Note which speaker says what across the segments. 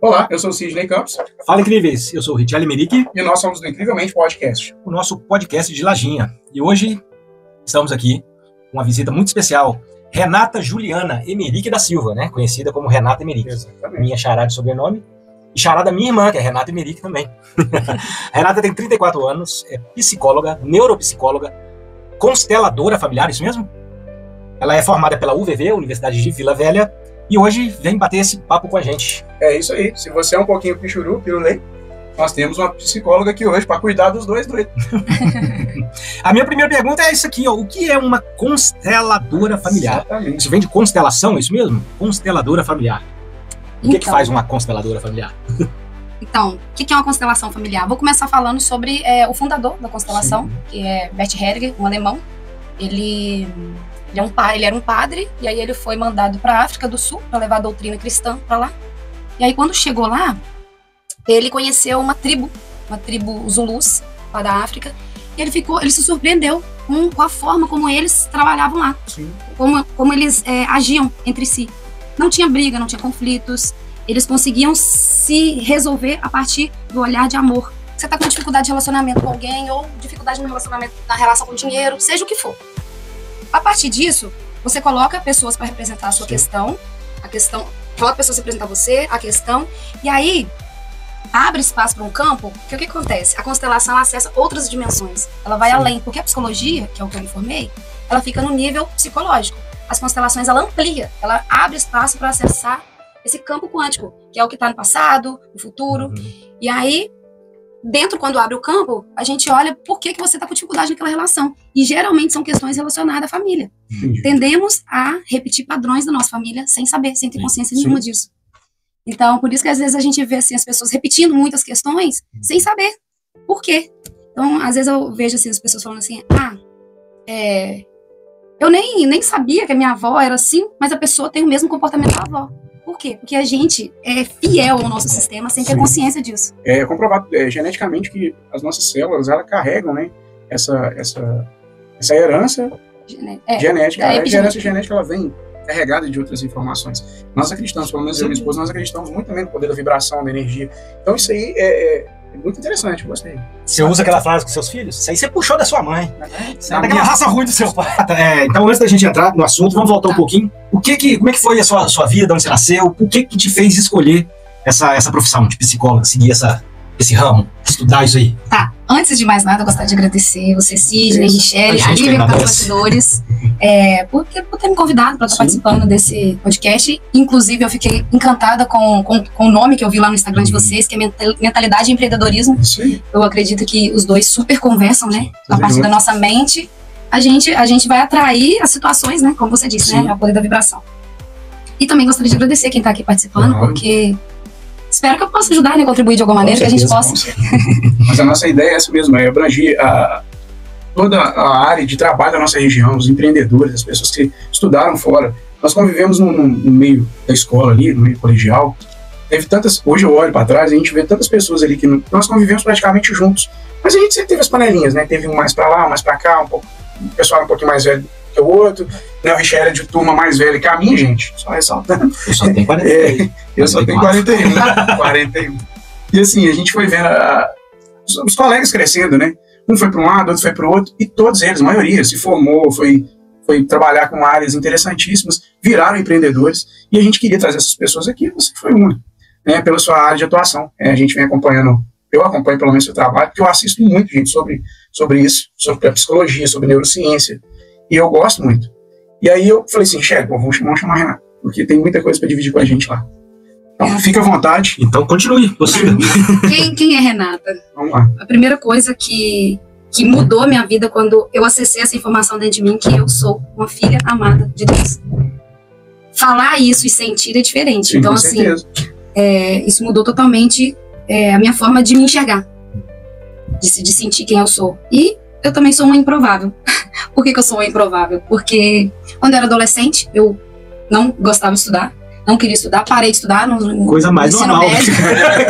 Speaker 1: Olá, eu sou o Sidney Campos.
Speaker 2: Fala, incríveis! Eu sou o Richelle Emerick.
Speaker 1: E nós somos do Incrivelmente Podcast.
Speaker 2: O nosso podcast de Lajinha. E hoje estamos aqui com uma visita muito especial. Renata Juliana Emerick da Silva, né? Conhecida como Renata Emerick.
Speaker 1: Exatamente.
Speaker 2: Minha xará de sobrenome. E xará da minha irmã, que é Renata Emerick também. Renata tem 34 anos, é psicóloga, neuropsicóloga, consteladora familiar, isso mesmo? Ela é formada pela UVV, Universidade de Vila Velha, e hoje vem bater esse papo com a gente.
Speaker 1: É isso aí. Se você é um pouquinho pichuru, pirulei, nós temos uma psicóloga aqui hoje para cuidar dos dois doidos.
Speaker 2: A minha primeira pergunta é isso aqui, ó. O que é uma consteladora familiar?
Speaker 1: Exatamente.
Speaker 2: Isso vem de constelação, é isso mesmo? Consteladora familiar. O que faz uma consteladora familiar?
Speaker 3: Então, o que é uma constelação familiar? Vou começar falando sobre o fundador da constelação,
Speaker 1: Sim.
Speaker 3: que é Bert Hellinger, um alemão. Ele era um padre, e aí ele foi mandado para a África do Sul para levar a doutrina cristã para lá. E aí, quando chegou lá, ele conheceu uma tribo Zulus, lá da África, e ele se surpreendeu com a forma como eles trabalhavam lá,
Speaker 1: Sim.
Speaker 3: como eles agiam entre si. Não tinha briga, não tinha conflitos, eles conseguiam se resolver a partir do olhar de amor. Você está com dificuldade de relacionamento com alguém, ou dificuldade no relacionamento, na relação com o dinheiro, seja o que for. A partir disso, você coloca pessoas para representar a sua questão, coloca pessoas para representar você, a questão, e aí abre espaço para um campo, que o que acontece? A constelação ela acessa outras dimensões, ela vai além, porque a psicologia, que é o que eu me formei, ela fica no nível psicológico. As constelações, ela amplia, ela abre espaço para acessar esse campo quântico, que é o que está no passado, no futuro, e aí dentro, quando abre o campo, a gente olha por que você está com dificuldade naquela relação. E geralmente são questões relacionadas à família.
Speaker 1: Entendi.
Speaker 3: Tendemos a repetir padrões da nossa família sem saber, sem ter consciência nenhuma disso. Então, por isso que às vezes a gente vê assim, as pessoas repetindo muitas questões sem saber por quê. Então, às vezes eu vejo assim, as pessoas falando assim, eu nem sabia que a minha avó era assim, mas a pessoa tem o mesmo comportamento da avó. Por quê? Porque a gente é fiel ao nosso sistema sem ter consciência disso.
Speaker 1: É comprovado geneticamente que as nossas células, elas carregam, né, essa herança genética. A herança genética, ela vem carregada de outras informações. Nós acreditamos, pelo menos eu e minha esposa, nós acreditamos muito também no poder da vibração, da energia. Então isso aí é muito interessante, eu gostei.
Speaker 2: Você usa aquela frase com seus filhos? Isso aí você puxou da sua mãe. Você é
Speaker 1: Da
Speaker 2: daquela
Speaker 1: minha-
Speaker 2: raça ruim do seu pai. Então, antes da gente entrar no assunto, vamos voltar um pouquinho. Como é que foi a sua vida, onde você nasceu? O que te fez escolher essa profissão de psicóloga, seguir esse ramo, estudar isso aí?
Speaker 3: Tá, antes de mais nada, eu gostaria de agradecer você, Sidney, Richelle, a Lívia, pelos bastidores, por ter me convidado para estar participando desse podcast. Inclusive, eu fiquei encantada com o nome que eu vi lá no Instagram de vocês, que é Mentalidade e Empreendedorismo.
Speaker 1: Sim.
Speaker 3: Eu acredito que os dois super conversam, né? A
Speaker 1: Tudo
Speaker 3: partir
Speaker 1: junto.
Speaker 3: da nossa mente, a gente vai atrair as situações, né? Como você disse,
Speaker 1: Sim.
Speaker 3: né? É o poder da vibração. E também gostaria de agradecer quem está aqui participando,
Speaker 1: Claro.
Speaker 3: porque espero que eu possa ajudar, né? Contribuir de alguma maneira, que a gente possa.
Speaker 1: Mas a nossa ideia é essa mesmo, é abranger toda a área de trabalho da nossa região, os empreendedores, as pessoas que estudaram fora. Nós convivemos no meio da escola ali, no meio colegial. Hoje eu olho para trás e a gente vê tantas pessoas ali que nós convivemos praticamente juntos. Mas a gente sempre teve as panelinhas, né? Teve um mais para lá, mais para cá, o pessoal um pouquinho mais velho que o outro, né? O Richelle era de turma mais velha que a minha, gente, só ressaltando.
Speaker 2: Eu só tenho 40.
Speaker 1: Eu só tenho 41, né? 41. E assim, a gente foi vendo os colegas crescendo, né? Um foi para um lado, outro foi para o outro, e todos eles, a maioria, se formou, foi trabalhar com áreas interessantíssimas, viraram empreendedores, e a gente queria trazer essas pessoas aqui, você foi uma, né? Pela sua área de atuação. A gente vem acompanhando, eu acompanho pelo menos o seu trabalho, porque eu assisto muito, gente, sobre isso, sobre a psicologia, sobre neurociência, e eu gosto muito. E aí eu falei assim, chefe, vamos chamar a Renata, porque tem muita coisa para dividir com a gente lá. Então, fica à vontade.
Speaker 2: Então, continue. Você.
Speaker 3: Quem é Renata?
Speaker 1: Vamos lá.
Speaker 3: A primeira coisa que mudou a minha vida quando eu acessei essa informação dentro de mim, que eu sou uma filha amada de Deus. Falar isso e sentir é diferente.
Speaker 1: Sim,
Speaker 3: então,
Speaker 1: com
Speaker 3: assim,
Speaker 1: certeza.
Speaker 3: isso mudou totalmente a minha forma de me enxergar, de sentir quem eu sou. E eu também sou uma improvável. Por que eu sou uma improvável? Porque quando eu era adolescente, eu não gostava de estudar. Não queria estudar, parei de estudar no
Speaker 2: Coisa mais
Speaker 3: ensino
Speaker 2: normal.
Speaker 3: médio.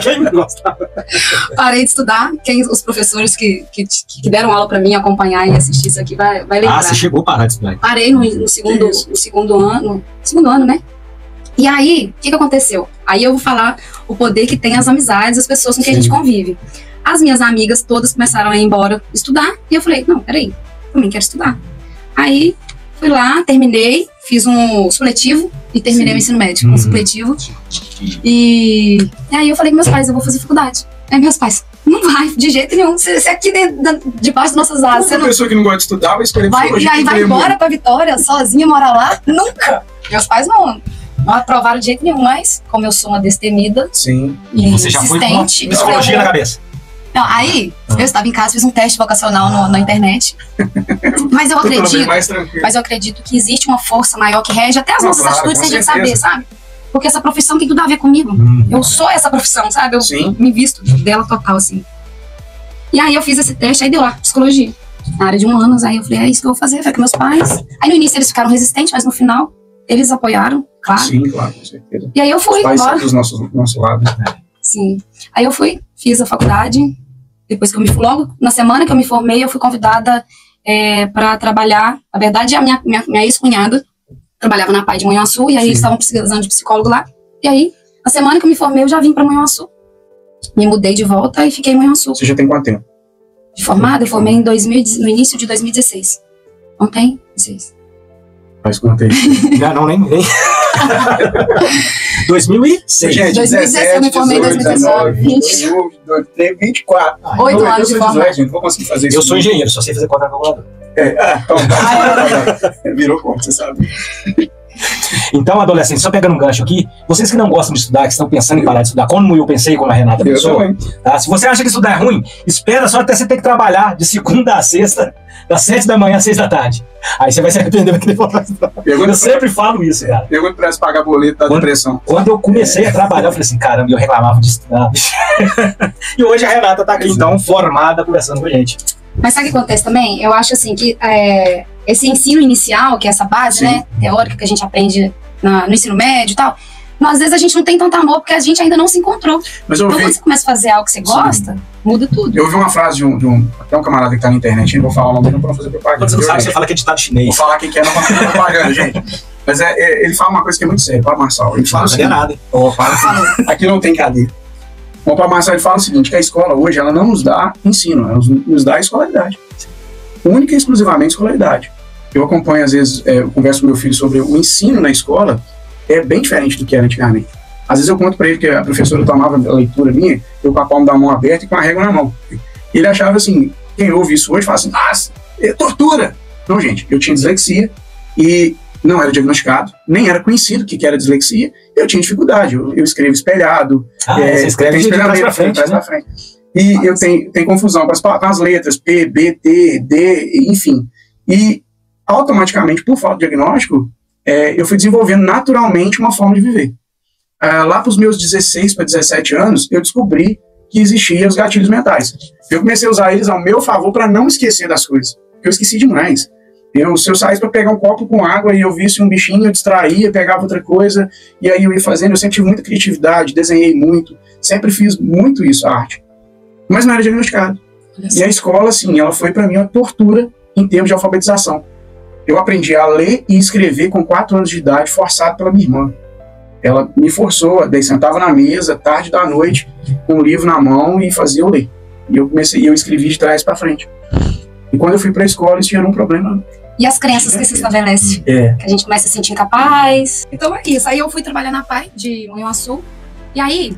Speaker 2: Quem não gostava?
Speaker 3: Parei de estudar. Os professores que deram aula pra mim acompanhar e assistir isso aqui vai lembrar.
Speaker 2: Você chegou a parar de estudar.
Speaker 3: Parei no segundo ano, né? E aí, o que aconteceu? Aí eu vou falar o poder que tem as amizades, as pessoas com quem a gente convive. As minhas amigas todas começaram a ir embora estudar, e eu falei, não, peraí, também quero estudar. Aí fui lá, terminei, fiz um supletivo e terminei o ensino médio, um supletivo. E aí eu falei com meus pais, eu vou fazer faculdade. Aí meus pais, não vai, de jeito nenhum, você aqui debaixo das nossas asas. Você
Speaker 1: uma pessoa que não gosta de estudar vai escolher
Speaker 3: psicologia. E aí vai embora pra Vitória, sozinha, mora lá? Nunca! Meus pais não aprovaram de jeito nenhum, mas como eu sou uma destemida
Speaker 2: e você já foi com psicologia na cabeça.
Speaker 3: Não, aí eu estava em casa, fiz um teste vocacional na internet. Mas eu acredito que existe uma força maior que rege até as nossas atitudes sem a gente saber, sabe? Porque essa profissão tem tudo a ver comigo. Eu sou essa profissão, sabe? Eu me visto dela total, assim. E aí eu fiz esse teste, aí deu lá, psicologia. Na área de humanas, aí eu falei, é isso que eu vou fazer, foi com meus pais. Aí no início eles ficaram resistentes, mas no final eles apoiaram, claro.
Speaker 1: Sim, claro, com certeza.
Speaker 3: E aí eu fui.
Speaker 1: Os pais são do nosso lado.
Speaker 3: Sim. Aí eu fui, fiz a faculdade, depois que eu logo na semana que eu me formei, eu fui convidada para trabalhar. Na verdade, a minha ex-cunhada trabalhava na PAI de Manhuaçu, e aí eles estavam precisando de psicólogo lá. E aí, na semana que eu me formei, eu já vim para Manhuaçu. Me mudei de volta e fiquei em Manhuaçu.
Speaker 1: Você já tem quanto tempo?
Speaker 3: De formada, eu formei no início de 2016. Não tem? 16.
Speaker 1: Faz quanto tempo?
Speaker 2: Não lembrei. 2006.
Speaker 1: Gente,
Speaker 3: 2016, eu me formei em 2019.
Speaker 1: 24.
Speaker 3: 8 anos de formada.
Speaker 1: Não vou conseguir fazer isso.
Speaker 2: Eu sou engenheiro, só sei fazer conta na calculadora.
Speaker 1: Virou conta, você sabe.
Speaker 2: Então, adolescente, só pegando um gancho aqui, vocês que não gostam de estudar, que estão pensando em parar de estudar, como eu pensei, como a Renata pensou, tá? Se você acha que estudar é ruim, espera só até você ter que trabalhar de segunda a sexta, das 7 da manhã às 6 da tarde. Aí você vai se arrepender daquele momento. Eu sempre falo isso, cara.
Speaker 1: Pergunta pra eles pagar boleto da depressão.
Speaker 2: Quando eu comecei a trabalhar, eu falei assim, caramba, eu reclamava de estudar. E hoje a Renata tá aqui, então, formada, conversando com a gente.
Speaker 3: Mas sabe o que acontece também? Eu acho assim que esse ensino inicial, que é essa base, né, teórica que a gente aprende no ensino médio e tal, às vezes a gente não tem tanto amor porque a gente ainda não se encontrou.
Speaker 1: Mas
Speaker 3: então quando você começa a fazer algo que você gosta, muda tudo.
Speaker 1: Eu ouvi uma frase de até um camarada que tá na internet, não vou falar o nome, não vou fazer propaganda.
Speaker 2: Quando você não sabe, você fala que é ditado chinês.
Speaker 1: Vou falar quem que é, não vou fazer propaganda, gente. Mas ele fala uma coisa que é muito séria, Paulo Marçal. Ele fala assim,
Speaker 2: nada.
Speaker 1: Aqui não tem cadeira. O Paulo Marçal ele fala o seguinte, que a escola hoje, ela não nos dá ensino, ela nos dá escolaridade. Única e exclusivamente escolaridade. Eu acompanho, às vezes, eu converso com meu filho sobre o ensino na escola, é bem diferente do que era antigamente. Às vezes eu conto para ele que a professora tomava a leitura minha, eu com a palma da mão aberta e com a régua na mão. Ele achava assim, quem ouve isso hoje fala assim, é tortura. Não, gente, eu tinha dislexia e não era diagnosticado, nem era conhecido o que era dislexia, eu tinha dificuldade, eu escrevo espelhado.
Speaker 2: Você escreve de trás pra frente,
Speaker 1: pra frente. E eu tenho confusão com as letras, P, B, T, D, enfim. E automaticamente, por falta de diagnóstico, eu fui desenvolvendo naturalmente uma forma de viver. Lá para os meus 16 para 17 anos, eu descobri que existiam os gatilhos mentais. Eu comecei a usar eles ao meu favor para não esquecer das coisas, porque eu esqueci demais. Se eu saísse para pegar um copo com água e eu visse um bichinho, eu distraía, pegava outra coisa, e aí eu ia fazendo. Eu sempre tive muita criatividade, desenhei muito, sempre fiz muito isso, a arte. Mas não era diagnosticado. E a escola, assim, ela foi para mim uma tortura em termos de alfabetização. Eu aprendi a ler e escrever com 4 anos de idade, forçado pela minha irmã. Ela me forçou, daí sentava na mesa, tarde da noite, com o livro na mão e fazia eu ler. E eu escrevi de trás para frente. E quando eu fui para a escola, isso já era um problema.
Speaker 3: E as crenças que se estabelecem, que a gente começa a se sentir incapaz. Então é isso. Aí eu fui trabalhar na PAI de Manhuaçu, e aí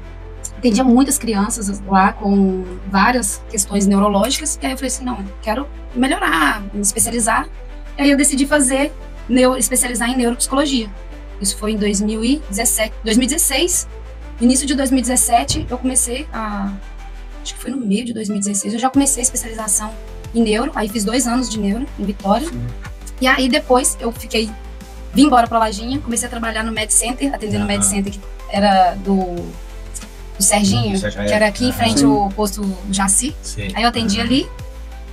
Speaker 3: atendia muitas crianças lá com várias questões neurológicas, e aí eu falei assim, não, eu quero melhorar, me especializar. E aí eu decidi especializar em neuropsicologia. Isso foi em 2016. No início de 2017, eu comecei acho que foi no meio de 2016, eu já comecei a especialização em neuro, aí fiz 2 anos de neuro em Vitória. E aí depois eu vim embora pra Lajinha, comecei a trabalhar no Med Center, atendendo no Med Center, que era do Serginho, que era aqui em frente ao posto Jaci. Aí eu atendi ali.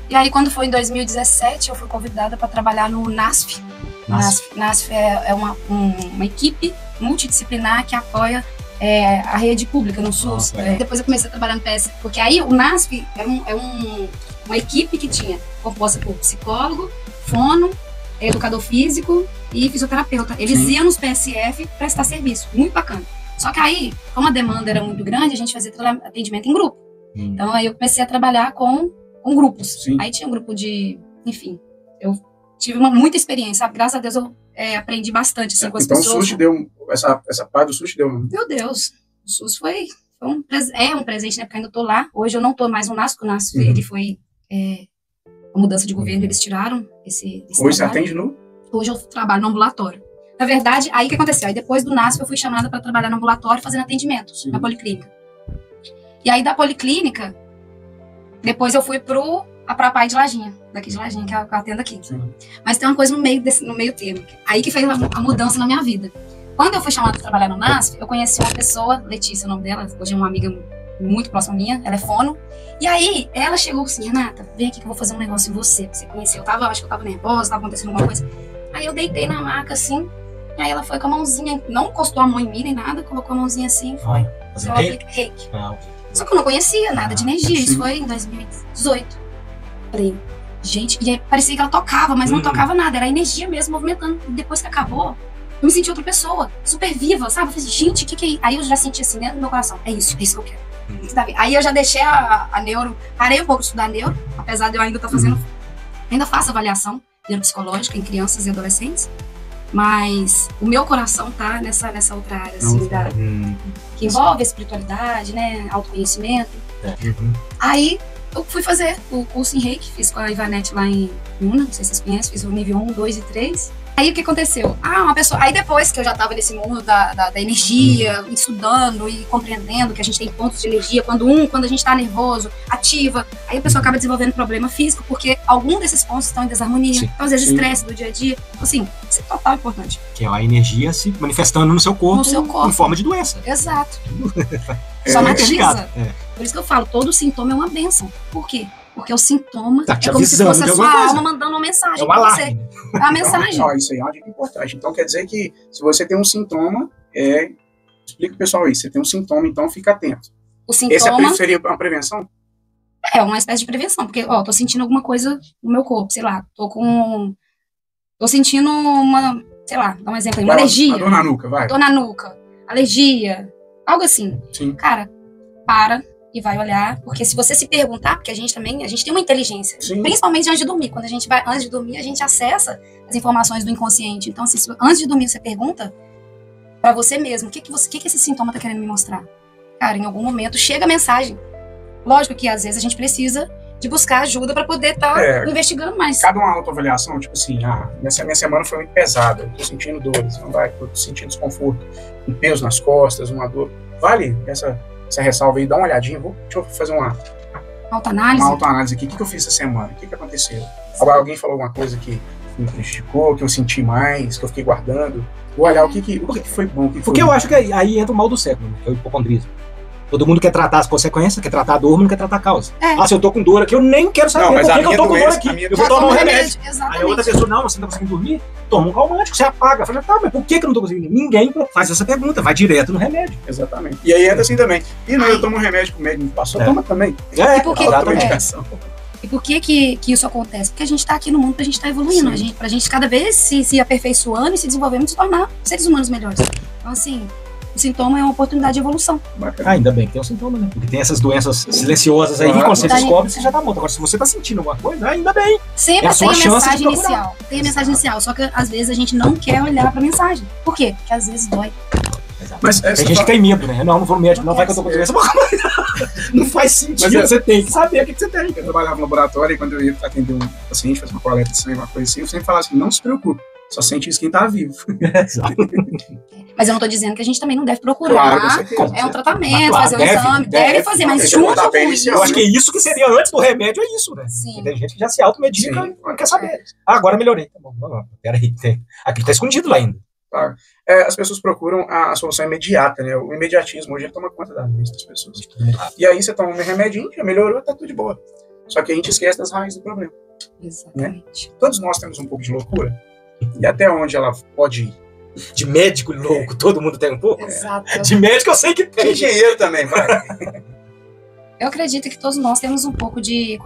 Speaker 3: E aí quando foi em 2017, eu fui convidada para trabalhar no NASF. NASF é uma equipe multidisciplinar que apoia a rede pública no SUS. Depois eu comecei a trabalhar no PS, porque aí o NASF é uma equipe que tinha composta por psicólogo, fono, educador físico e fisioterapeuta. Eles iam nos PSF prestar serviço, muito bacana. Só que aí, como a demanda era muito grande, a gente fazia atendimento em grupo. Então aí eu comecei a trabalhar com grupos.
Speaker 1: Sim.
Speaker 3: Aí tinha um grupo de, enfim, eu tive muita experiência, sabe? Graças a Deus eu aprendi bastante assim, com as
Speaker 1: então
Speaker 3: pessoas.
Speaker 1: Então o SUS te deu, essa parte do SUS te deu...
Speaker 3: Meu Deus, o SUS foi um presente, né? Porque eu ainda tô lá. Hoje eu não tô mais no NASF, porque o NASF, ele foi a mudança de governo, eles tiraram esse
Speaker 1: Hoje
Speaker 3: trabalho.
Speaker 1: você atende no?
Speaker 3: Hoje eu trabalho no ambulatório. Na verdade, aí o que aconteceu? Aí depois do NASF eu fui chamada para trabalhar no ambulatório fazendo atendimentos na policlínica. E aí da policlínica, depois eu fui pra Pai de Lajinha, daqui de Lajinha, que eu atendo aqui.
Speaker 1: Sim.
Speaker 3: Mas tem uma coisa no meio termo, aí que fez a mudança na minha vida. Quando eu fui chamada para trabalhar no NASF, eu conheci uma pessoa, Letícia, o nome dela, hoje é uma amiga muito próxima minha, ela é fono. E aí, ela chegou assim, Renata, vem aqui que eu vou fazer um negócio em você, pra você conhecer. Acho que eu tava nervosa, tava acontecendo alguma coisa. Aí eu deitei na maca, assim, aí ela foi com a mãozinha, não encostou a mão em mim nem nada, colocou a mãozinha assim e foi.
Speaker 2: Fazer
Speaker 3: reiki. Só que eu não conhecia nada de energia, isso foi em 2018. Falei, gente, e aí parecia que ela tocava, mas não tocava nada, era a energia mesmo movimentando. E depois que acabou, eu me senti outra pessoa, super viva, sabe? Eu falei, gente, o que é isso? Aí eu já senti assim dentro do meu coração, é isso que eu quero. Aí eu já deixei a neuro, parei um pouco de estudar neuro, apesar de eu ainda estar fazendo, ainda faço avaliação neuropsicológica em crianças e adolescentes, mas o meu coração tá nessa outra área, assim, que envolve a espiritualidade, né, autoconhecimento. Aí eu fui fazer o curso em Reiki, fiz com a Ivanete lá em Una, não sei se vocês conhecem, fiz o nível 1, 2 e 3. Aí o que aconteceu? Uma pessoa. Aí depois que eu já tava nesse mundo da energia, estudando e compreendendo que a gente tem pontos de energia, quando a gente tá nervoso, ativa, aí a pessoa acaba desenvolvendo problema físico, porque algum desses pontos estão em desarmonia.
Speaker 2: Sim.
Speaker 3: Então, às vezes, estresse do dia a dia. Assim, isso é total importante.
Speaker 2: Que é a energia se manifestando no seu corpo, em forma de doença.
Speaker 3: Exato. Somatiza.
Speaker 2: É.
Speaker 3: Por isso que eu falo, todo sintoma é uma bênção. Por quê? Porque o sintoma
Speaker 2: tá te
Speaker 3: é como se fosse a sua
Speaker 2: coisa.
Speaker 3: alma mandando uma mensagem
Speaker 2: pra
Speaker 3: você.
Speaker 2: É
Speaker 3: uma mensagem.
Speaker 1: Não, isso aí é uma dica importante. Então quer dizer que se você tem um sintoma, explica pro pessoal isso, você tem um sintoma, então fica atento.
Speaker 3: O sintoma...
Speaker 1: Esse seria uma prevenção?
Speaker 3: É uma espécie de prevenção, porque, tô sentindo alguma coisa no meu corpo, sei lá, tô sentindo uma, sei lá, dá um exemplo aí, uma alergia.
Speaker 1: Uma dor na nuca, vai.
Speaker 3: Dor na nuca, alergia, algo assim.
Speaker 1: Sim.
Speaker 3: Cara, para e vai olhar, porque se você se perguntar, porque a gente tem uma inteligência,
Speaker 1: Sim.
Speaker 3: Principalmente antes de dormir. Quando a gente vai, antes de dormir, a gente acessa as informações do inconsciente. Então, assim, antes de dormir, você pergunta pra você mesmo, o que esse sintoma tá querendo me mostrar? Cara, em algum momento chega a mensagem. Lógico que às vezes a gente precisa de buscar ajuda para poder estar investigando mais.
Speaker 1: Cabe uma autoavaliação, tipo assim, minha semana foi muito pesada, eu tô sentindo dores, tô sentindo desconforto, um peso nas costas, uma dor. Vale essa ressalva aí, dá uma olhadinha, deixa eu fazer uma autoanálise aqui. O que eu fiz essa semana? O que aconteceu? Alguém falou alguma coisa que me prejudicou, que eu senti mais, que eu fiquei guardando? Vou olhar o que foi bom.
Speaker 2: Porque eu acho que aí entra o mal do século, que é o hipocondrismo. Todo mundo quer tratar as consequências, quer tratar a dor, mas não quer tratar a causa. Se eu tô com dor aqui, eu nem quero saber por que eu tô com dor aqui. Eu vou tomar um remédio. Aí a outra pessoa, não, você não tá conseguindo dormir? Toma um calmante, você apaga. Fala, mas por que eu não tô conseguindo? Ninguém faz essa pergunta, vai direto no remédio.
Speaker 1: Exatamente. E aí entra assim também. E não, eu tomo um remédio que o médico me passou, toma também.
Speaker 3: E por que
Speaker 1: automedicação.
Speaker 3: E por que isso acontece? Porque a gente tá aqui no mundo pra gente estar evoluindo, pra gente cada vez se aperfeiçoando e se desenvolvendo e se tornar seres humanos melhores. Então, assim, o sintoma é uma oportunidade de evolução.
Speaker 2: Ainda bem que tem um sintoma, né? Porque tem essas doenças silenciosas aí, quando você descobre, você já tá morto. Agora, se você tá sentindo alguma coisa, ainda bem.
Speaker 3: Sempre tem a mensagem inicial. Tem a mensagem inicial, só que às vezes a gente não quer olhar pra mensagem. Por quê? Porque às vezes dói.
Speaker 2: Mas tem gente que tem medo, né? Não vou no médico, não vai que eu tô com doença. Não faz sentido, você tem que saber o que você tem.
Speaker 1: Eu trabalhava no laboratório e quando eu ia atender um paciente, fazer uma coleta de sangue, uma coisa assim, eu sempre falava assim, não se preocupe, só sente isso quem tá vivo.
Speaker 3: Mas eu não tô dizendo que a gente também não deve procurar.
Speaker 1: Claro,
Speaker 3: um tratamento, fazer um exame, deve fazer, mas junto com isso.
Speaker 2: Eu acho que isso que seria antes do remédio, é isso, né?
Speaker 3: Sim.
Speaker 2: Tem gente que já se automedica e não quer saber. Agora melhorei. Tá bom, peraí, aqui tá escondido lá ainda.
Speaker 1: Tá. As pessoas procuram a solução imediata, né? O imediatismo hoje toma conta da mente das pessoas. E aí você toma um remedinho, já melhorou, tá tudo de boa. Só que a gente esquece das raízes do problema.
Speaker 3: Exatamente.
Speaker 1: Né? Todos nós temos um pouco de loucura. E até onde ela pode ir?
Speaker 2: De médico louco, todo mundo tem um pouco?
Speaker 3: Exato.
Speaker 2: De médico eu sei que tem.
Speaker 1: De engenheiro também, vai.
Speaker 3: Eu acredito que todos nós temos um pouco de...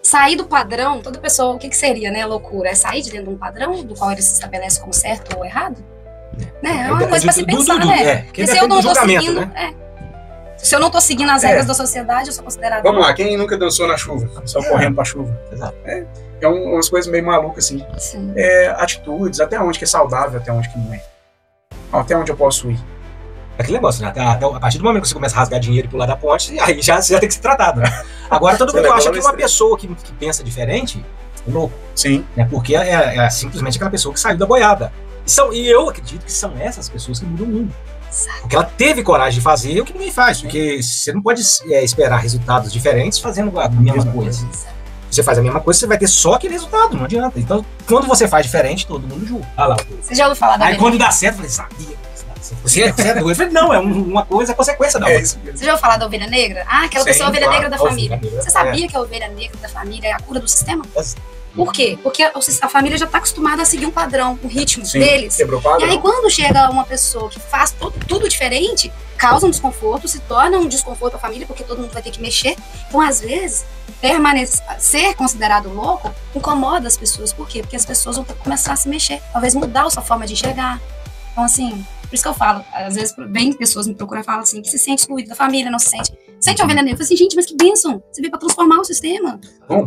Speaker 3: Sair do padrão, toda pessoa, o que seria, né, loucura? É sair de dentro de um padrão, do qual ele se estabelece como certo ou errado? Né? É uma coisa pra se pensar, né? Porque se eu não tô seguindo...
Speaker 2: né?
Speaker 3: Se eu não tô seguindo as regras da sociedade, eu sou considerado...
Speaker 1: Vamos lá, quem nunca dançou na chuva? Só correndo pra chuva.
Speaker 2: Exato.
Speaker 1: É umas coisas meio malucas, assim.
Speaker 3: Sim.
Speaker 1: Atitudes, até onde que é saudável, até onde que não é. Até onde eu posso ir.
Speaker 2: Aquele negócio, né? A partir do momento que você começa a rasgar dinheiro e pular da ponte, aí você já tem que ser tratado, né? Agora todo mundo acha que uma pessoa que pensa diferente é louco.
Speaker 1: Sim.
Speaker 2: Né? Porque é simplesmente aquela pessoa que saiu da boiada. E eu acredito que são essas pessoas que mudam o mundo. Porque ela teve coragem de fazer o que ninguém faz. Porque você não pode esperar resultados diferentes fazendo a mesma coisa. Você faz a mesma coisa, você vai ter só aquele resultado, não adianta. Então, quando você faz diferente, todo mundo julga. Ah lá,
Speaker 3: você já ouviu falar da
Speaker 2: Aí quando dá certo, eu falei, sabia. Você é doido. Eu falei, não, é uma coisa, é consequência da outra.
Speaker 3: Você já ouviu falar da ovelha negra? Aquela pessoa é a ovelha negra da família. Você sabia que a ovelha negra da família é a cura do sistema? Por quê? Porque a família já está acostumada a seguir um padrão, um ritmo deles.
Speaker 1: Quebrou o padrão.
Speaker 3: E aí quando chega uma pessoa que faz tudo diferente, causa um desconforto, se torna um desconforto à família, porque todo mundo vai ter que mexer. Então, às vezes, ser considerado louco incomoda as pessoas. Por quê? Porque as pessoas vão ter que começar a se mexer, talvez mudar a sua forma de enxergar. Então, assim, por isso que eu falo, às vezes vem pessoas me procuram e falam assim, que se sente excluído da família, não se sente ovelha negra. Eu falo assim, gente, mas que bênção, você veio pra transformar o sistema,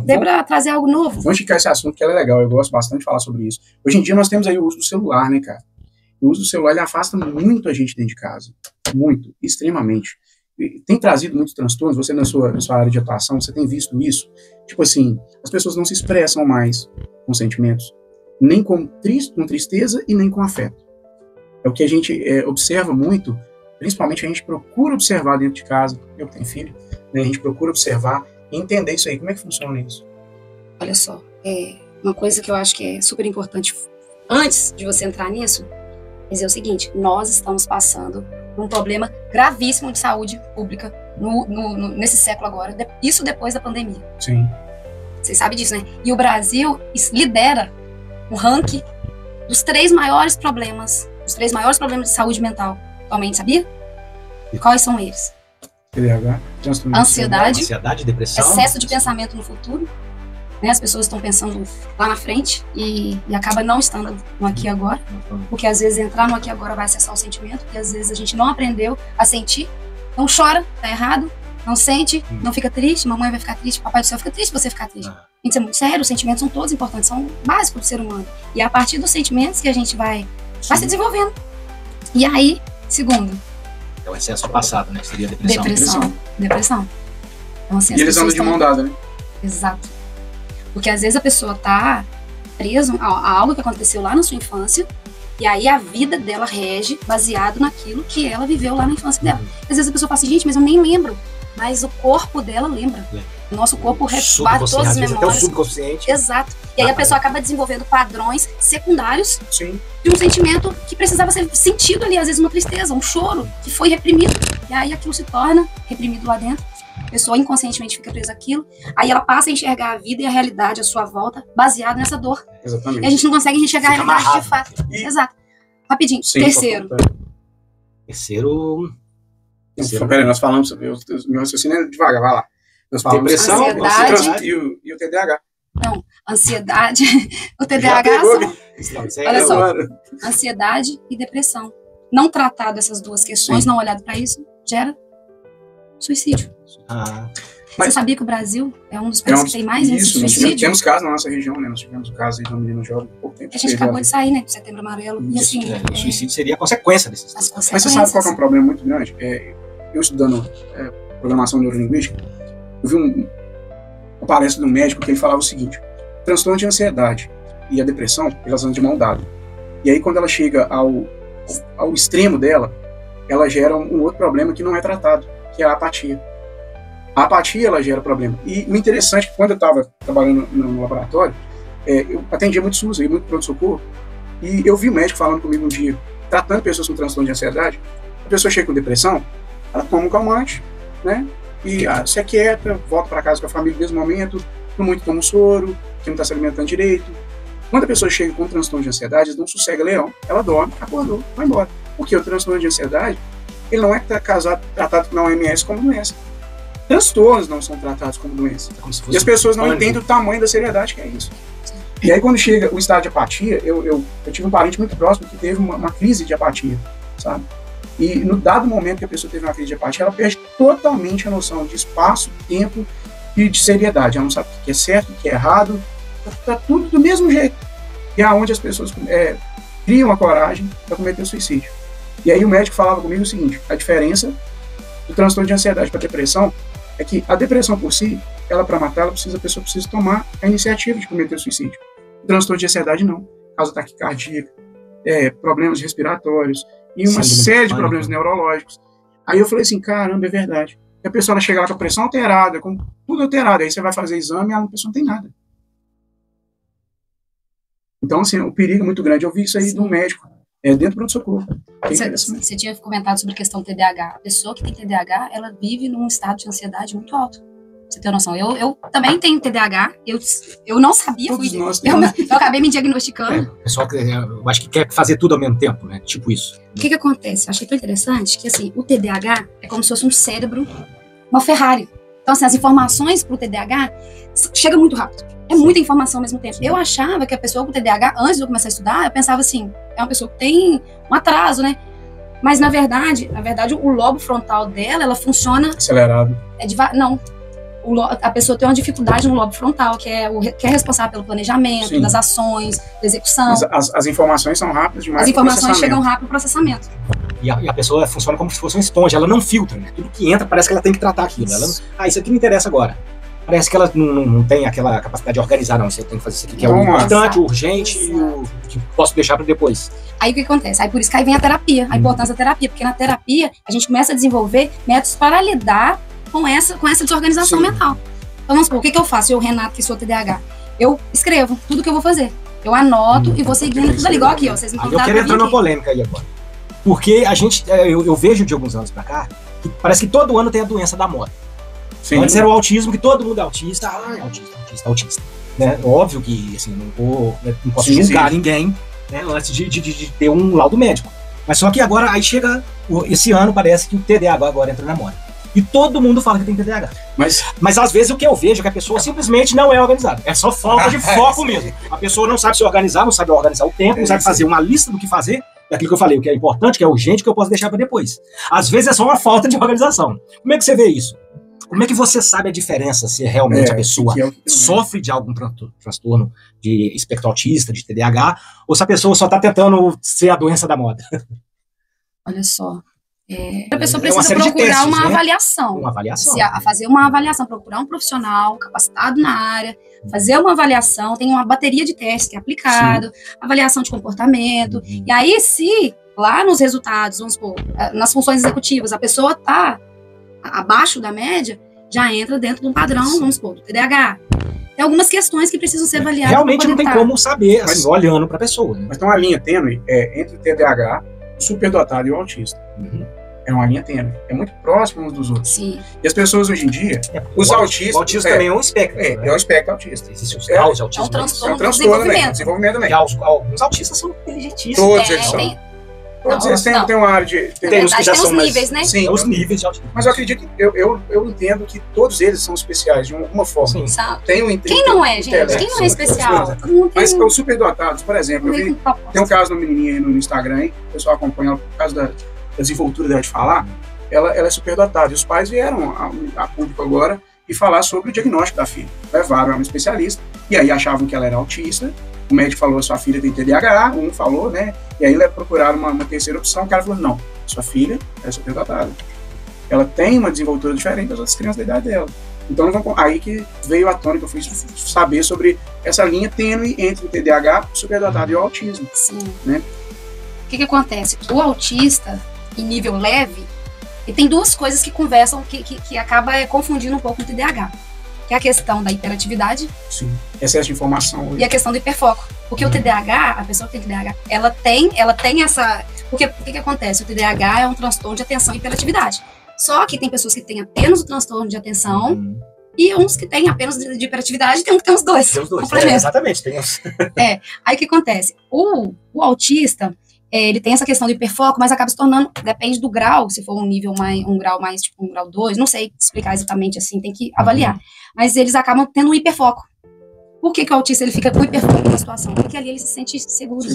Speaker 3: veio pra trazer algo novo.
Speaker 1: Vamos esticar esse assunto que é legal, eu gosto bastante de falar sobre isso. Hoje em dia nós temos aí o uso do celular, né, cara? O uso do celular, ele afasta muito a gente dentro de casa, muito, extremamente. Tem trazido muitos transtornos, você na sua área de atuação, você tem visto isso? Tipo assim, as pessoas não se expressam mais com sentimentos, nem com tristeza e nem com afeto. É o que a gente observa muito, principalmente a gente procura observar dentro de casa, eu que tenho filho, né, a gente procura observar e entender isso aí, como é que funciona isso?
Speaker 3: Olha só, uma coisa que eu acho que é super importante, antes de você entrar nisso, dizer o seguinte, nós estamos passando por um problema gravíssimo de saúde pública nesse século agora, isso depois da pandemia.
Speaker 1: Sim.
Speaker 3: Vocês sabem disso, né? E o Brasil lidera o ranking dos 3 maiores problemas de saúde mental atualmente, sabia? Quais são eles?
Speaker 1: TDAH,
Speaker 3: ansiedade,
Speaker 2: depressão,
Speaker 3: excesso de pensamento no futuro, né? As pessoas estão pensando lá na frente e acaba não estando no aqui e agora, porque às vezes entrar no aqui e agora vai acessar o sentimento, e às vezes a gente não aprendeu a sentir, então chora, tá errado, não sente, não fica triste, mamãe vai ficar triste, papai do céu fica triste, você ficar triste. Tem que ser muito sério, os sentimentos são todos importantes, são básicos do ser humano, e é a partir dos sentimentos que a gente vai se desenvolvendo. E aí, segundo,
Speaker 2: é o excesso do passado, né? Seria depressão.
Speaker 3: Depressão. Então, assim,
Speaker 1: e eles andam de mão dada, né?
Speaker 3: Exato. Porque às vezes a pessoa tá presa a algo que aconteceu lá na sua infância, e aí a vida dela rege baseado naquilo que ela viveu lá na infância dela. Às vezes a pessoa fala assim, gente, mas eu nem lembro. Mas o corpo dela lembra. O nosso corpo rebate todas as memórias.
Speaker 2: Até o subconsciente.
Speaker 3: Exato. E aí a pessoa acaba desenvolvendo padrões secundários
Speaker 1: Sim.
Speaker 3: de um sentimento que precisava ser sentido ali, às vezes uma tristeza, um choro, que foi reprimido. E aí aquilo se torna reprimido lá dentro. A pessoa inconscientemente fica presa àquilo. Aí ela passa a enxergar a vida e a realidade à sua volta baseada nessa dor.
Speaker 1: Exatamente.
Speaker 3: E a gente não consegue enxergar a realidade de fato. Exato. Rapidinho.
Speaker 1: Sim,
Speaker 2: Terceiro.
Speaker 1: Peraí, nós falamos sobre o meu raciocínio é devagar, vai lá. Nós falamos
Speaker 3: depressão, ansiedade
Speaker 1: e o TDAH.
Speaker 3: Não, ansiedade, o TDAH são, olha só, ansiedade e depressão. Não tratado essas duas questões, não olhado para isso, gera suicídio. Você sabia que o Brasil é um dos países que tem mais índice de suicídio?
Speaker 1: Nós temos casos na nossa região, né? Nós tivemos casos aí de uma menina jovem por pouco tempo.
Speaker 3: A gente acabou de sair, né? Do Setembro Amarelo. E assim,
Speaker 2: o suicídio seria a consequência desses.
Speaker 1: Mas você sabe qual é um problema muito grande? Eu estudando programação neurolinguística, eu vi uma palestra de um médico que ele falava o seguinte: transtorno de ansiedade e a depressão, elas andam de mão dada. E aí, quando ela chega ao extremo dela, ela gera um outro problema que não é tratado, que é a apatia. A apatia, ela gera problema. E o interessante é que quando eu estava trabalhando no laboratório, eu atendia muito SUS, muito pronto-socorro, e eu vi o médico falando comigo um dia, tratando pessoas com transtorno de ansiedade. A pessoa chega com depressão, ela toma um calmante, né? E se aquieta, volta para casa com a família no mesmo momento, não muito toma um soro, que não está se alimentando direito. Quando a pessoa chega com transtorno de ansiedade, não sossega leão, ela dorme, acordou, vai embora. Porque o transtorno de ansiedade, ele não é tratado na OMS como doença. Transtornos não são tratados como doença. E as pessoas não entendem o tamanho da seriedade que é isso. E aí, quando chega o estado de apatia, eu tive um parente muito próximo que teve uma crise de apatia, sabe? E no dado momento que a pessoa teve uma crise de apatia, ela perde totalmente a noção de espaço, tempo e de seriedade. Ela não sabe o que é certo, o que é errado, tá tudo do mesmo jeito. E é onde as pessoas criam a coragem para cometer o suicídio. E aí o médico falava comigo o seguinte: a diferença do transtorno de ansiedade para depressão é que a depressão por si, ela para matar, a pessoa precisa tomar a iniciativa de cometer o suicídio. O transtorno de ansiedade não. Causa taquicardia, problemas respiratórios e uma série de problemas neurológicos. Aí eu falei assim, caramba, é verdade. E a pessoa chega lá com a pressão alterada, com tudo alterado, aí você vai fazer exame e a pessoa não tem nada. Então, assim, o perigo é muito grande. Eu vi isso aí de um médico, dentro do pronto-socorro.
Speaker 3: Você tinha comentado sobre a questão do TDAH. A pessoa que tem TDAH, ela vive num estado de ansiedade muito alto. Você tem noção? Eu também tenho TDAH, eu não sabia, eu acabei me diagnosticando.
Speaker 2: Pessoal, eu acho que quer fazer tudo ao mesmo tempo, né? Tipo isso.
Speaker 3: O que acontece? Eu achei tão interessante que, assim, o TDAH é como se fosse um cérebro, uma Ferrari. Então, assim, as informações pro TDAH chegam muito rápido. É muita informação ao mesmo tempo. Eu achava que a pessoa com TDAH, antes de eu começar a estudar, eu pensava assim, é uma pessoa que tem um atraso, né? Mas, na verdade, o lobo frontal dela, ela funciona...
Speaker 1: Acelerado.
Speaker 3: Não. A pessoa tem uma dificuldade no lobo frontal, que é responsável pelo planejamento, sim, das ações, da execução.
Speaker 1: As informações são rápidas demais.
Speaker 3: As informações chegam rápido no processamento.
Speaker 2: E a pessoa funciona como se fosse uma esponja, ela não filtra, né? Tudo que entra parece que ela tem que tratar aquilo. Ela não, isso aqui me interessa agora. Parece que ela não tem aquela capacidade de organizar, não. Você tem que fazer isso aqui que é o importante, o urgente e o que posso deixar para depois.
Speaker 3: Aí o que acontece? Aí por isso que aí vem a terapia, a importância da terapia, porque na terapia a gente começa a desenvolver métodos para lidar com essa desorganização, sim, mental. Então vamos supor, o que eu faço? Eu, Renato, que sou TDAH, eu escrevo tudo que eu vou fazer. Eu anoto e vou seguindo tudo ali, igual aqui, ó. Vocês me contaram.
Speaker 2: Eu quero entrar numa polêmica aí agora. Porque eu vejo de alguns anos pra cá, que parece que todo ano tem a doença da moda. Sim. Antes era o autismo, que todo mundo é autista. Autista. Né? Óbvio que, assim, não posso julgar ninguém, né, antes de ter um laudo médico. Mas só que agora, aí chega, esse ano parece que o TDAH agora entra na moda. E todo mundo fala que tem TDAH. Mas às vezes o que eu vejo é que a pessoa simplesmente não é organizada. É só falta de foco mesmo. A pessoa não sabe se organizar, não sabe organizar o tempo, não sabe fazer uma lista do que fazer. É aquilo que eu falei, o que é importante, o que é urgente, o que eu posso deixar para depois. Às vezes é só uma falta de organização. Como é que você vê isso? Como é que você sabe a diferença se realmente a pessoa sofre de algum transtorno de espectro autista, de TDAH, ou se a pessoa só está tentando ser a doença da moda?
Speaker 3: Olha só. A pessoa precisa procurar uma avaliação.
Speaker 2: Uma avaliação.
Speaker 3: Fazer uma avaliação, procurar um profissional capacitado na área, fazer uma avaliação, tem uma bateria de testes que é aplicado, sim, avaliação de comportamento. E aí, se lá nos resultados, vamos supor, nas funções executivas, a pessoa está abaixo da média, já entra dentro de um padrão, sim, vamos supor, do TDAH. Tem algumas questões que precisam ser avaliadas.
Speaker 2: Realmente não tem como saber, assim, olhando para a pessoa. Né?
Speaker 1: Mas tem uma linha tênue entre o TDAH, o superdotado e o autista. É uma linha tênue. É muito próximo uns dos outros.
Speaker 3: Sim.
Speaker 1: E as pessoas hoje em dia, os autistas...
Speaker 2: O autismo também é um espectro.
Speaker 1: É um espectro autista.
Speaker 2: Existem os graus de autismo.
Speaker 3: É um transtorno também.
Speaker 1: Desenvolvimento também.
Speaker 2: E alguns autistas são inteligentíssimos.
Speaker 1: Todos eles são. Todos eles têm uma área de...
Speaker 2: Tem os que já são
Speaker 3: níveis, né?
Speaker 1: Sim,
Speaker 2: os níveis de autismo.
Speaker 1: Mas eu acredito que... Eu entendo que todos eles são especiais de uma forma.
Speaker 3: Sim.
Speaker 1: Quem
Speaker 3: não é, gente? Quem não é especial?
Speaker 1: Mas os superdotados, por exemplo, tem um caso de uma menininha aí no Instagram, hein? O pessoal acompanha por causa da desenvoltura dela de falar. Ela é superdotada. E os pais vieram a público agora e falar sobre o diagnóstico da filha. Levaram ela um especialista, e aí achavam que ela era autista. O médico falou, sua filha tem TDAH, um falou, né? E aí procuraram uma terceira opção, o cara falou, não, sua filha é superdotada. Ela tem uma desenvoltura diferente das outras crianças da idade dela. Então, aí que veio à tona que eu fui saber sobre essa linha tênue entre o TDAH, o superdotado e o autismo.
Speaker 3: Sim.
Speaker 1: Né?
Speaker 3: O que acontece? O autista, em nível leve, e tem duas coisas que conversam, que acaba confundindo um pouco o TDAH. Que é a questão da hiperatividade.
Speaker 1: Sim, excesso de informação.
Speaker 3: E a questão do hiperfoco. Porque o TDAH, a pessoa que tem TDAH, ela tem essa... Porque o que acontece? O TDAH é um transtorno de atenção e hiperatividade. Só que tem pessoas que têm apenas o transtorno de atenção e uns que têm apenas de hiperatividade, tem um que tem os dois.
Speaker 2: Tem os dois, exatamente. Tem uns.
Speaker 3: Aí o que acontece? O autista... ele tem essa questão do hiperfoco, mas acaba se tornando, depende do grau, se for um grau mais, tipo um grau 2, não sei explicar exatamente assim, tem que avaliar. Mas eles acabam tendo um hiperfoco. Por que o autista ele fica com hiperfoco numa situação? Porque ali ele se sente seguro.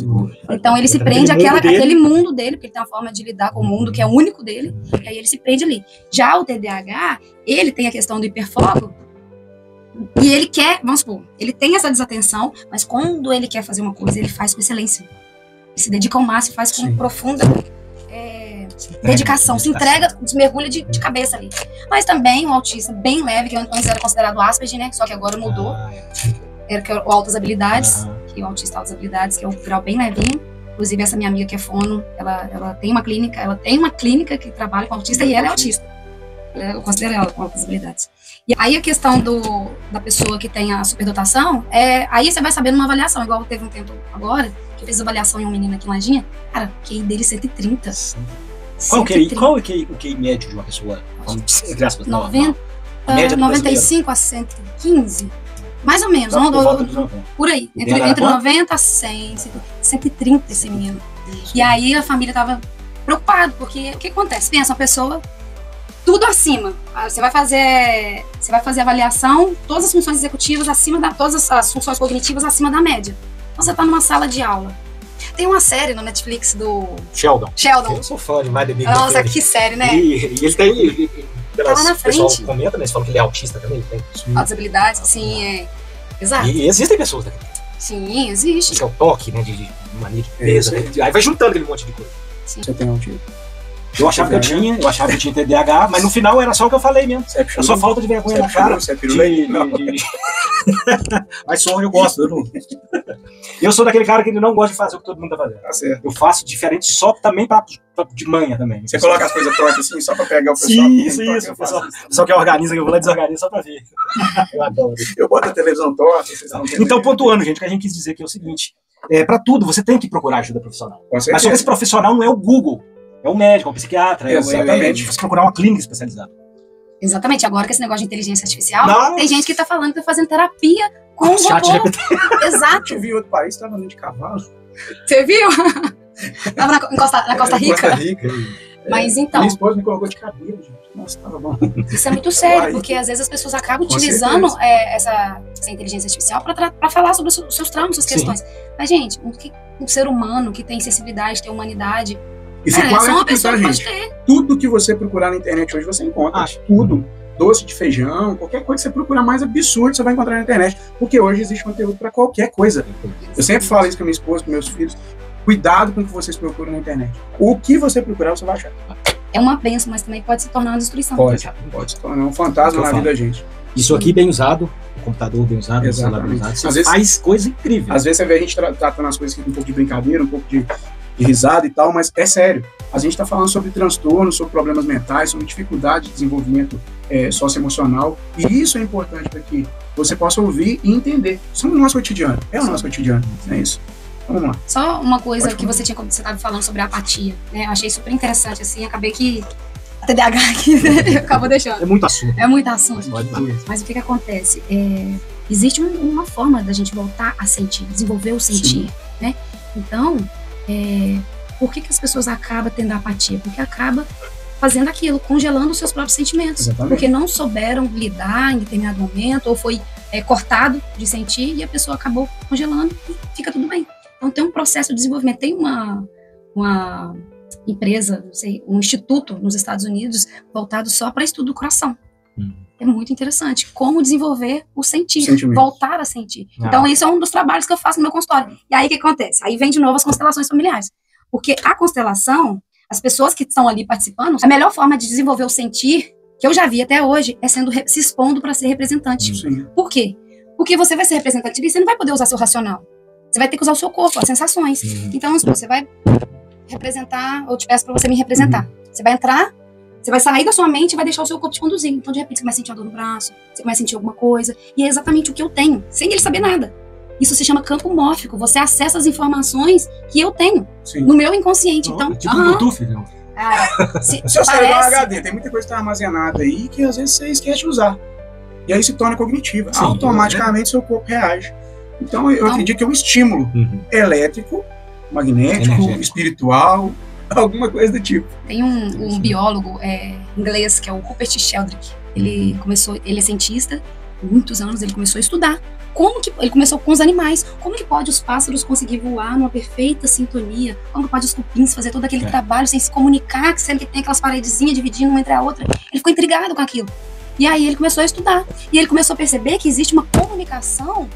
Speaker 3: Então ele se
Speaker 2: Naquele
Speaker 3: prende
Speaker 2: mundo dele.
Speaker 3: àquele mundo dele, porque ele tem uma forma de lidar com o mundo que é único dele, e aí ele se prende ali. Já o TDAH, ele tem a questão do hiperfoco, e ele quer, vamos supor, ele tem essa desatenção, mas quando ele quer fazer uma coisa, ele faz com excelência. Ele se dedica ao máximo, faz com profunda dedicação, se entrega, se mergulha de cabeça ali. Mas também um autista bem leve, que antes era considerado Asperger, né? Só que agora mudou. Era que é o altas habilidades, que é o autista altas habilidades, que é o grau bem levinho. Inclusive essa minha amiga que é fono, ela tem uma clínica que trabalha com autista e ela é autista. Eu considero ela com altas habilidades. E aí a questão da pessoa que tem a superdotação, aí você vai saber numa avaliação, igual teve um tempo agora, que eu fiz avaliação em um menino aqui em Lajinha, cara, o QI dele 130.
Speaker 2: Qual é o QI médio de uma pessoa? Entre aspas,
Speaker 3: 95 a 115. Mais ou menos, por aí. Entre 90 a 100, 130 esse menino. E aí a família tava preocupada, porque o que acontece? Pensa, uma pessoa, tudo acima. Você vai fazer avaliação, todas as funções executivas todas as funções cognitivas acima da média. Então você tá numa sala de aula. Tem uma série no Netflix do
Speaker 2: Sheldon.
Speaker 3: Eu
Speaker 2: sou fã demais do Big
Speaker 3: Nossa, que série, né?
Speaker 2: E ele tem...
Speaker 3: Tá lá na frente.
Speaker 2: O pessoal comenta, né? Eles falam que ele é autista também. Ele tem
Speaker 3: altas habilidades, sim, exato.
Speaker 2: E existem pessoas daquele.
Speaker 3: Sim, existe.
Speaker 2: Esse é o toque, né? De mania de peso. Aí vai juntando aquele monte de coisa.
Speaker 3: Sim.
Speaker 1: Você tem autismo?
Speaker 2: Eu achava que eu tinha TDAH, mas no final era só o que eu falei mesmo. É só falta de vergonha na cara.
Speaker 1: Você é pirulei?
Speaker 2: Mas só eu gosto. Eu sou daquele cara que ele não gosta de fazer o que todo mundo tá fazendo.
Speaker 1: Tá certo.
Speaker 2: Eu faço diferente só também de manhã também.
Speaker 1: Você coloca as coisas tortas assim, só pra pegar o pessoal?
Speaker 2: Sim, isso. O pessoal que organiza, eu vou lá desorganiza só pra ver. Eu adoro.
Speaker 1: Eu boto a televisão torta, vocês não entendem.
Speaker 2: Então, pontuando, gente, o que a gente quis dizer aqui é o seguinte. Pra tudo, você tem que procurar ajuda profissional.
Speaker 1: Mas
Speaker 2: só que esse profissional não é o Google. É o médico, é o psiquiatra,
Speaker 1: exatamente.
Speaker 2: É você procurar uma clínica especializada.
Speaker 3: Exatamente, agora com esse negócio de inteligência artificial, tem gente que tá falando que tá fazendo terapia com o
Speaker 2: chat
Speaker 3: robô. Exato.
Speaker 1: Eu vi em outro país, tava andando de cavalo.
Speaker 3: Você viu? Tava na Costa Rica.
Speaker 1: Costa Rica.
Speaker 3: Mas então...
Speaker 1: Minha esposa me colocou de cabelo, gente. Nossa, tava bom.
Speaker 3: Isso é muito sério, porque às vezes as pessoas acabam utilizando essa inteligência artificial pra falar sobre os seus traumas, suas questões. Mas, gente, um ser humano que tem sensibilidade, tem humanidade...
Speaker 1: E ficou
Speaker 3: só uma pessoa
Speaker 1: tá,
Speaker 3: que pode
Speaker 1: gente?
Speaker 3: ter.
Speaker 1: Tudo que você procurar na internet hoje, você encontra. Tudo. Doce de feijão, qualquer coisa que você procurar mais absurdo, você vai encontrar na internet. Porque hoje existe conteúdo para qualquer coisa. Eu sempre falo isso com a minha esposa, com meus filhos. Cuidado com o que vocês procuram na internet. O que você procurar, você vai achar.
Speaker 3: É uma bênção, mas também pode se tornar uma destruição.
Speaker 1: Pode se tornar um fantasma na vida da gente.
Speaker 2: Isso aqui bem usado, o computador bem usado, o celular bem usado, você faz coisa incrível.
Speaker 1: Às vezes você vê a gente tratando as coisas aqui com um pouco de brincadeira, um pouco de risada e tal, mas é sério. A gente está falando sobre transtornos, sobre problemas mentais, sobre dificuldade de desenvolvimento socioemocional, e isso é importante para que você possa ouvir e entender. Isso é o nosso cotidiano, o nosso cotidiano, é isso. Vamos lá.
Speaker 3: Só uma coisa que você estava falando sobre a apatia, né? Eu achei super interessante, assim, acabei que a TDAH aqui acabou deixando.
Speaker 2: É muito assunto.
Speaker 3: É muito assunto. Mas o que acontece? Existe uma forma da gente voltar a sentir, desenvolver o sentir, né? Então, por que as pessoas acabam tendo apatia? Porque acaba fazendo aquilo, congelando os seus próprios sentimentos.
Speaker 1: Exatamente.
Speaker 3: Porque não souberam lidar em determinado momento, ou foi cortado de sentir, e a pessoa acabou congelando e fica tudo bem. Então tem um processo de desenvolvimento. Tem uma empresa, não sei, um instituto nos Estados Unidos voltado só para estudo do coração. É muito interessante. Como desenvolver o sentir, voltar a sentir. Então, isso é um dos trabalhos que eu faço no meu consultório. E aí, o que acontece? Aí vem de novo as constelações familiares. Porque a constelação, as pessoas que estão ali participando, a melhor forma de desenvolver o sentir, que eu já vi até hoje, é se expondo para ser representante. Por quê? Porque você vai ser representante e você não vai poder usar seu racional. Você vai ter que usar o seu corpo, as sensações. Então, você vai representar, ou te peço para você me representar. Você vai entrar, você vai sair da sua mente e vai deixar o seu corpo te conduzir. Então, de repente, você vai sentir a dor no braço, você vai sentir alguma coisa. E é exatamente o que eu tenho, sem ele saber nada. Isso se chama campo mórfico. Você acessa as informações que eu tenho no meu inconsciente. Então,
Speaker 2: tipo Bluetooth, não?
Speaker 1: O seu cérebro é um HD, tem muita coisa que está armazenada aí que às vezes você esquece de usar. E aí se torna cognitiva. Automaticamente seu corpo reage. Então, eu acredito que é um estímulo elétrico, magnético, espiritual, alguma coisa do tipo.
Speaker 3: Tem um biólogo inglês que é o Rupert Sheldrake. Ele é cientista, muitos anos, ele começou a estudar. Ele começou com os animais. Como que pode os pássaros conseguir voar numa perfeita sintonia? Como que pode os cupins fazer todo aquele trabalho sem se comunicar, sendo que tem aquelas paredezinhas dividindo uma entre a outra? Ele ficou intrigado com aquilo. E aí ele começou a estudar. E ele começou a perceber que existe uma comunicação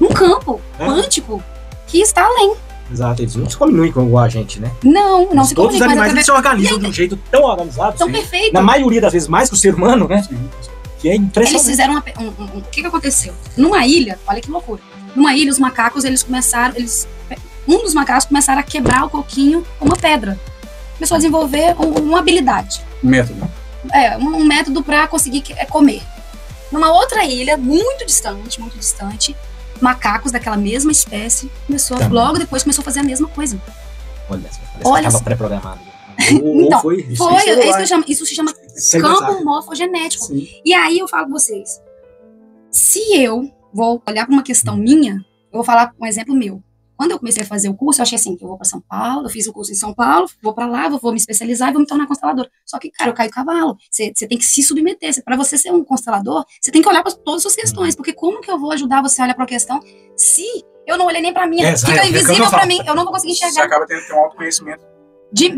Speaker 3: num campo quântico que está além.
Speaker 2: Exato, eles não se comunicam igual a gente, né?
Speaker 3: Não se
Speaker 2: todos os
Speaker 3: comunicam.
Speaker 2: animais eles se organizam de um jeito tão organizado.
Speaker 3: Tão perfeito.
Speaker 2: Na maioria das vezes mais que o ser humano, né?
Speaker 1: Sim.
Speaker 2: Que é impressionante.
Speaker 3: Eles fizeram o que aconteceu? Numa ilha, olha que loucura. Numa ilha, os macacos, um dos macacos começaram a quebrar o coquinho com uma pedra. Começou a desenvolver uma habilidade.
Speaker 1: Um método.
Speaker 3: Um método para conseguir comer. Numa outra ilha, muito distante, macacos daquela mesma espécie logo depois começou a fazer a mesma coisa.
Speaker 2: Olha, estava pré-programado.
Speaker 3: Então,
Speaker 2: Foi.
Speaker 3: Isso se chama campo morfogenético. Sim. E aí eu falo pra vocês, se eu vou olhar para uma questão minha, eu vou falar um exemplo meu. Quando eu comecei a fazer o curso, eu achei assim, eu vou para São Paulo, eu fiz o curso em São Paulo, vou para lá, vou me especializar e vou me tornar constelador. Só que, cara, eu caio cavalo. Você tem que se submeter. Para você ser um constelador, você tem que olhar para todas as suas questões. Porque como que eu vou ajudar você a olhar para a questão se eu não olhei nem para minha? Fica invisível para mim, eu não vou conseguir enxergar.
Speaker 1: Você acaba tendo que ter um autoconhecimento.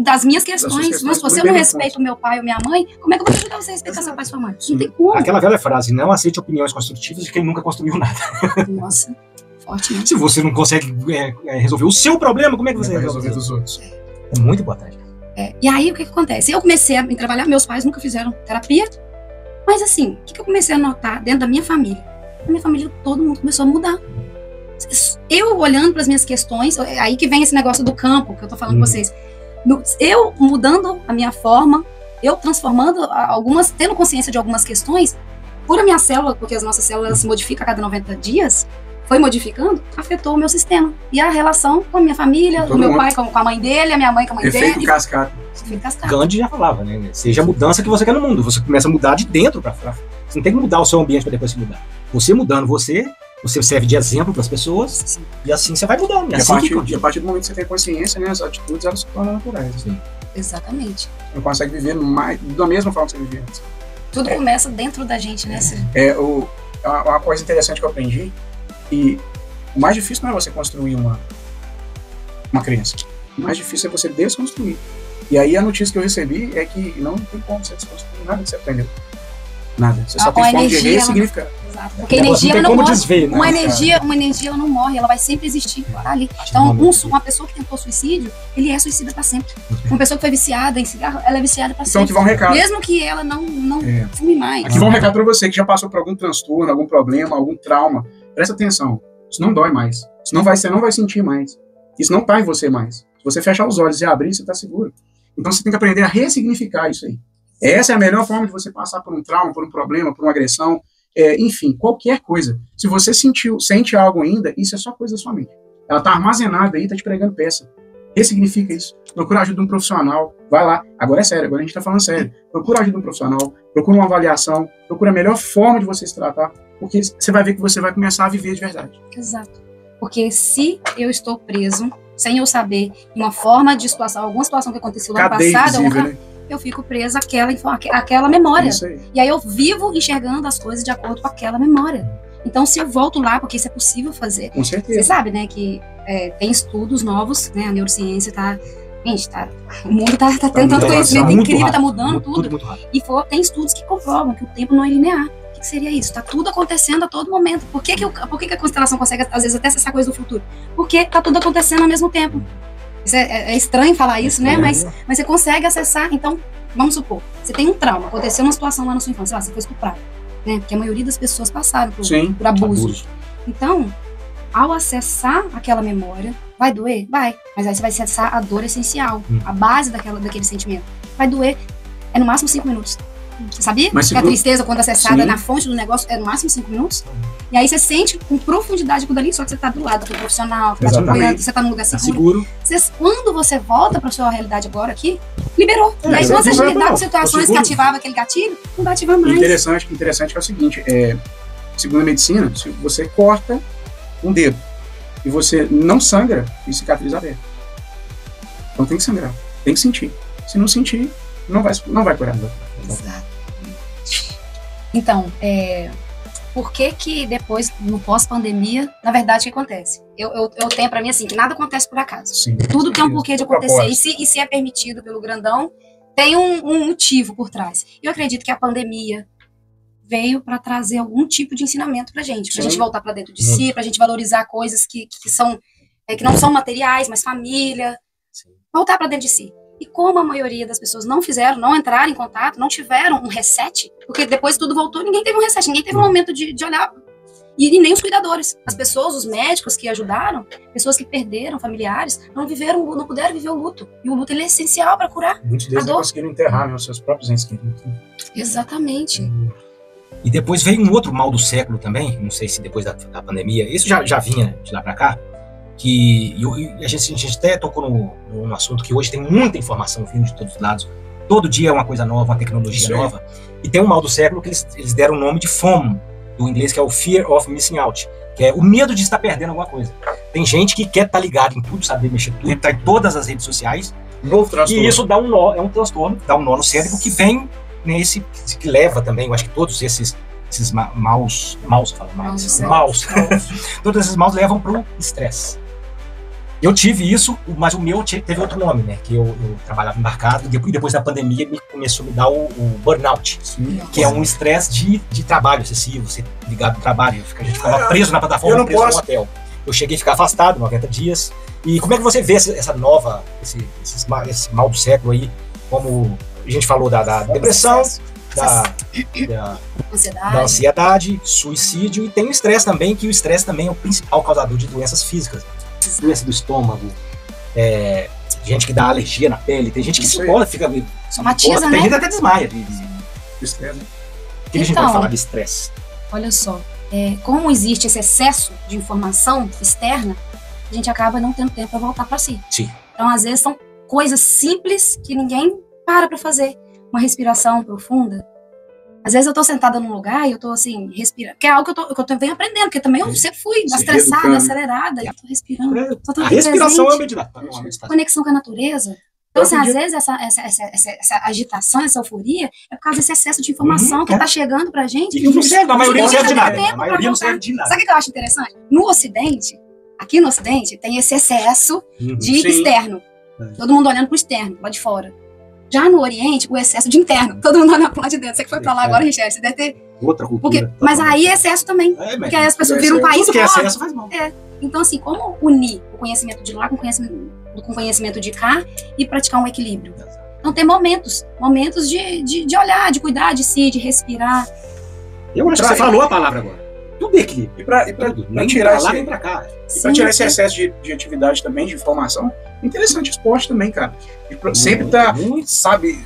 Speaker 3: Das minhas questões. Mas se você não respeita o meu pai ou minha mãe, como é que eu vou ajudar você a respeitar seu pai e sua mãe? Isso não tem como.
Speaker 2: Aquela velha frase, não aceite opiniões construtivas de quem nunca construiu nada.
Speaker 3: Nossa. Ótimo.
Speaker 2: Se você não consegue resolver o seu problema, como é que você vai resolver
Speaker 1: dos outros?
Speaker 2: É muito importante.
Speaker 3: E aí, o que acontece? Eu comecei a trabalhar, meus pais nunca fizeram terapia, mas assim, o que eu comecei a notar dentro da minha família? Na minha família, todo mundo começou a mudar. Eu olhando para as minhas questões, aí que vem esse negócio do campo, que eu tô falando com vocês. Eu mudando a minha forma, eu transformando algumas, tendo consciência de algumas questões, por a minha célula, porque as nossas células se modificam a cada 90 dias, foi modificando, afetou o meu sistema. E a relação com a minha família, o meu pai com a mãe dele, a minha mãe com a mãe dele.
Speaker 1: Efeito cascata.
Speaker 2: Gandhi já falava, né? Seja a mudança que você quer no mundo. Você começa a mudar de dentro para fora. Você não tem que mudar o seu ambiente para depois se mudar. Você mudando você serve de exemplo para as pessoas. Sim. E assim você vai mudando.
Speaker 1: E a partir do momento que você tem consciência, né, as atitudes elas se tornam naturais. Assim.
Speaker 3: Exatamente.
Speaker 1: Você não consegue viver da mesma forma que você vivia antes.
Speaker 3: Tudo começa dentro da gente, né?
Speaker 1: Uma coisa interessante que eu aprendi. E o mais difícil não é você construir uma crença. O mais difícil é você desconstruir. E aí a notícia que eu recebi é que não tem como você desconstruir nada que você aprendeu. Nada. Você só tem como de ressignificar.
Speaker 3: Exato. Porque a energia ela não morre.
Speaker 2: Desver, né?
Speaker 3: Uma energia ela não morre, ela vai sempre existir. Tá ali. Então, uma pessoa que tentou suicídio, ele é suicida para sempre. Uma pessoa que foi viciada em cigarro, ela é viciada para sempre.
Speaker 1: Então, aqui vai um recado.
Speaker 3: Mesmo que ela não fume mais.
Speaker 1: Aqui vai um recado para você que já passou por algum transtorno, algum problema, algum trauma. Presta atenção, isso não dói mais. Você não vai sentir mais. Isso não tá em você mais. Se você fechar os olhos e abrir, você tá seguro. Então você tem que aprender a ressignificar isso aí. Essa é a melhor forma de você passar por um trauma, por um problema, por uma agressão, enfim, qualquer coisa. Se você sente algo ainda, isso é só coisa da sua mente. Ela tá armazenada aí, tá te pregando peça. Ressignifica isso. Procura a ajuda de um profissional. Vai lá. Agora é sério, agora a gente tá falando sério. Procura a ajuda de um profissional, procura uma avaliação, procura a melhor forma de você se tratar, porque você vai ver que você vai começar a viver de verdade.
Speaker 3: Exato. Porque se eu estou preso, sem eu saber, em uma forma de situação, alguma situação que aconteceu no ano passado,
Speaker 1: né?
Speaker 3: Eu fico presa àquela memória. E aí eu vivo enxergando as coisas de acordo com aquela memória. Então, se eu volto lá, porque isso é possível fazer.
Speaker 1: Com certeza.
Speaker 3: Você sabe, né, que tem estudos novos, né, a neurociência o mundo tá tendo tanto conhecimento incrível,
Speaker 2: rápido,
Speaker 3: tá mudando tudo.
Speaker 2: Muito rápido.
Speaker 3: E tem estudos que comprovam que o tempo não é linear. O que seria isso? Tá tudo acontecendo a todo momento. Por que a constelação consegue, às vezes, até acessar coisas do futuro? Porque tá tudo acontecendo ao mesmo tempo. Isso é estranho falar isso, né? Mas você consegue acessar. Então, vamos supor, você tem um trauma, aconteceu uma situação lá na sua infância, você foi estuprado, né? Porque a maioria das pessoas passaram por abuso. Então, ao acessar aquela memória, vai doer? Vai. Mas aí você vai acessar a dor essencial, a base daquele sentimento. Vai doer, no máximo 5 minutos. Você sabia? Que a tristeza, quando acessada na fonte do negócio, é no máximo 5 minutos. E aí você sente com profundidade aquilo ali, só que você tá do lado do profissional, que tá te apoiando, você tá num lugar seguro. Quando você volta pra sua realidade agora aqui, liberou. E aí quando você lidar com situações que ativavam aquele gatilho, não vai ativar mais.
Speaker 1: Interessante que é o seguinte, segundo a medicina, se você corta um dedo e você não sangra, e cicatriza aberta. Então tem que sangrar, tem que sentir. Se não sentir, não vai curar.
Speaker 3: Exato. Então, por que que depois, no pós-pandemia, na verdade, o que acontece? Eu tenho pra mim assim, que nada acontece por acaso.
Speaker 1: Sim,
Speaker 3: Tudo tem um porquê de acontecer.
Speaker 1: propósito.
Speaker 3: E se é permitido pelo grandão, tem um motivo por trás. Eu acredito que a pandemia veio para trazer algum tipo de ensinamento pra gente voltar para dentro de si, pra gente valorizar coisas que são que não são materiais, mas família.
Speaker 2: Sim.
Speaker 3: Voltar para dentro de si. E como a maioria das pessoas não fizeram, não entraram em contato, não tiveram um reset, porque depois tudo voltou, ninguém teve um reset, ninguém teve um momento de olhar. E nem os cuidadores. As pessoas, os médicos que ajudaram, pessoas que perderam familiares, não puderam viver o luto. E o luto ele é essencial para curar.
Speaker 1: Muitos deles não conseguiram enterrar, né, os seus próprios entes queridos.
Speaker 3: Exatamente.
Speaker 2: E depois veio um outro mal do século também, não sei se depois da pandemia, isso já vinha de lá para cá, que a gente até tocou num assunto que hoje tem muita informação vindo de todos os lados. Todo dia é uma coisa nova, uma tecnologia nova. E tem um mal do século que eles deram o nome de FOMO, do inglês, que é o Fear of Missing Out, que é o medo de estar perdendo alguma coisa. Tem gente que quer estar ligado em tudo, saber mexer tudo, tá em todas as redes sociais.
Speaker 1: Novo transtorno.
Speaker 2: E isso dá um nó, é um transtorno, dá um nó no cérebro que vem nesse, que leva também, eu acho que todos esses todos esses maus levam pro estresse. Eu tive isso, mas o meu teve outro nome, né? Que eu trabalhava embarcado e depois da pandemia começou a me dar o burnout, que é um estresse de trabalho excessivo, você ligado no trabalho, a gente ficava preso na plataforma, preso no hotel. Eu cheguei a ficar afastado 90 dias. E como é que você vê esse mal do século aí, como a gente falou da depressão, da ansiedade, suicídio, e tem o estresse também, que o estresse também é o principal causador de doenças físicas. Doença do estômago, gente que dá alergia na pele, tem gente que se pode, fica...
Speaker 3: Somatiza,
Speaker 2: tem
Speaker 3: né?
Speaker 2: gente que até desmaia de
Speaker 1: estresse.
Speaker 2: O que a gente pode falar de estresse?
Speaker 3: Olha só, como existe esse excesso de informação externa, a gente acaba não tendo tempo para voltar para si.
Speaker 2: Sim.
Speaker 3: Então, às vezes, são coisas simples que ninguém para fazer. Uma respiração profunda. Às vezes eu tô sentada num lugar e eu tô assim, respirando. Que é algo que eu venho aprendendo, porque também eu sempre fui estressada, acelerada, e eu tô respirando. Tô
Speaker 2: a respiração é uma meditação.
Speaker 3: Conexão com a natureza. Então, assim, às vezes essa agitação, essa euforia, é por causa desse excesso de informação que tá chegando pra gente.
Speaker 2: E não serve, a maioria não serve de nada. A maioria não serve de nada.
Speaker 3: Sabe o que eu acho interessante? No Ocidente, aqui no Ocidente, tem esse excesso de externo. Todo mundo olhando pro externo, lá de fora. Já no Oriente, o excesso de interno. Todo mundo olha pro lado de dentro. Você que foi pra lá agora, Richard, você deve ter...
Speaker 2: Outra cultura.
Speaker 3: Mas aí é excesso também. Porque aí as pessoas viram um país...
Speaker 2: Tudo que é excesso faz mal.
Speaker 3: Então, assim, como unir o conhecimento de lá com o conhecimento de cá e praticar um equilíbrio? Então, tem momentos de olhar, de cuidar de si, de respirar.
Speaker 2: Eu acho que você falou a palavra agora. Tudo é equilíbrio.
Speaker 1: E pra tirar
Speaker 2: lá, vem pra cá.
Speaker 1: E pra tirar esse excesso de atividade também, de informação, é interessante o esporte também, cara. E sempre tá, sabe,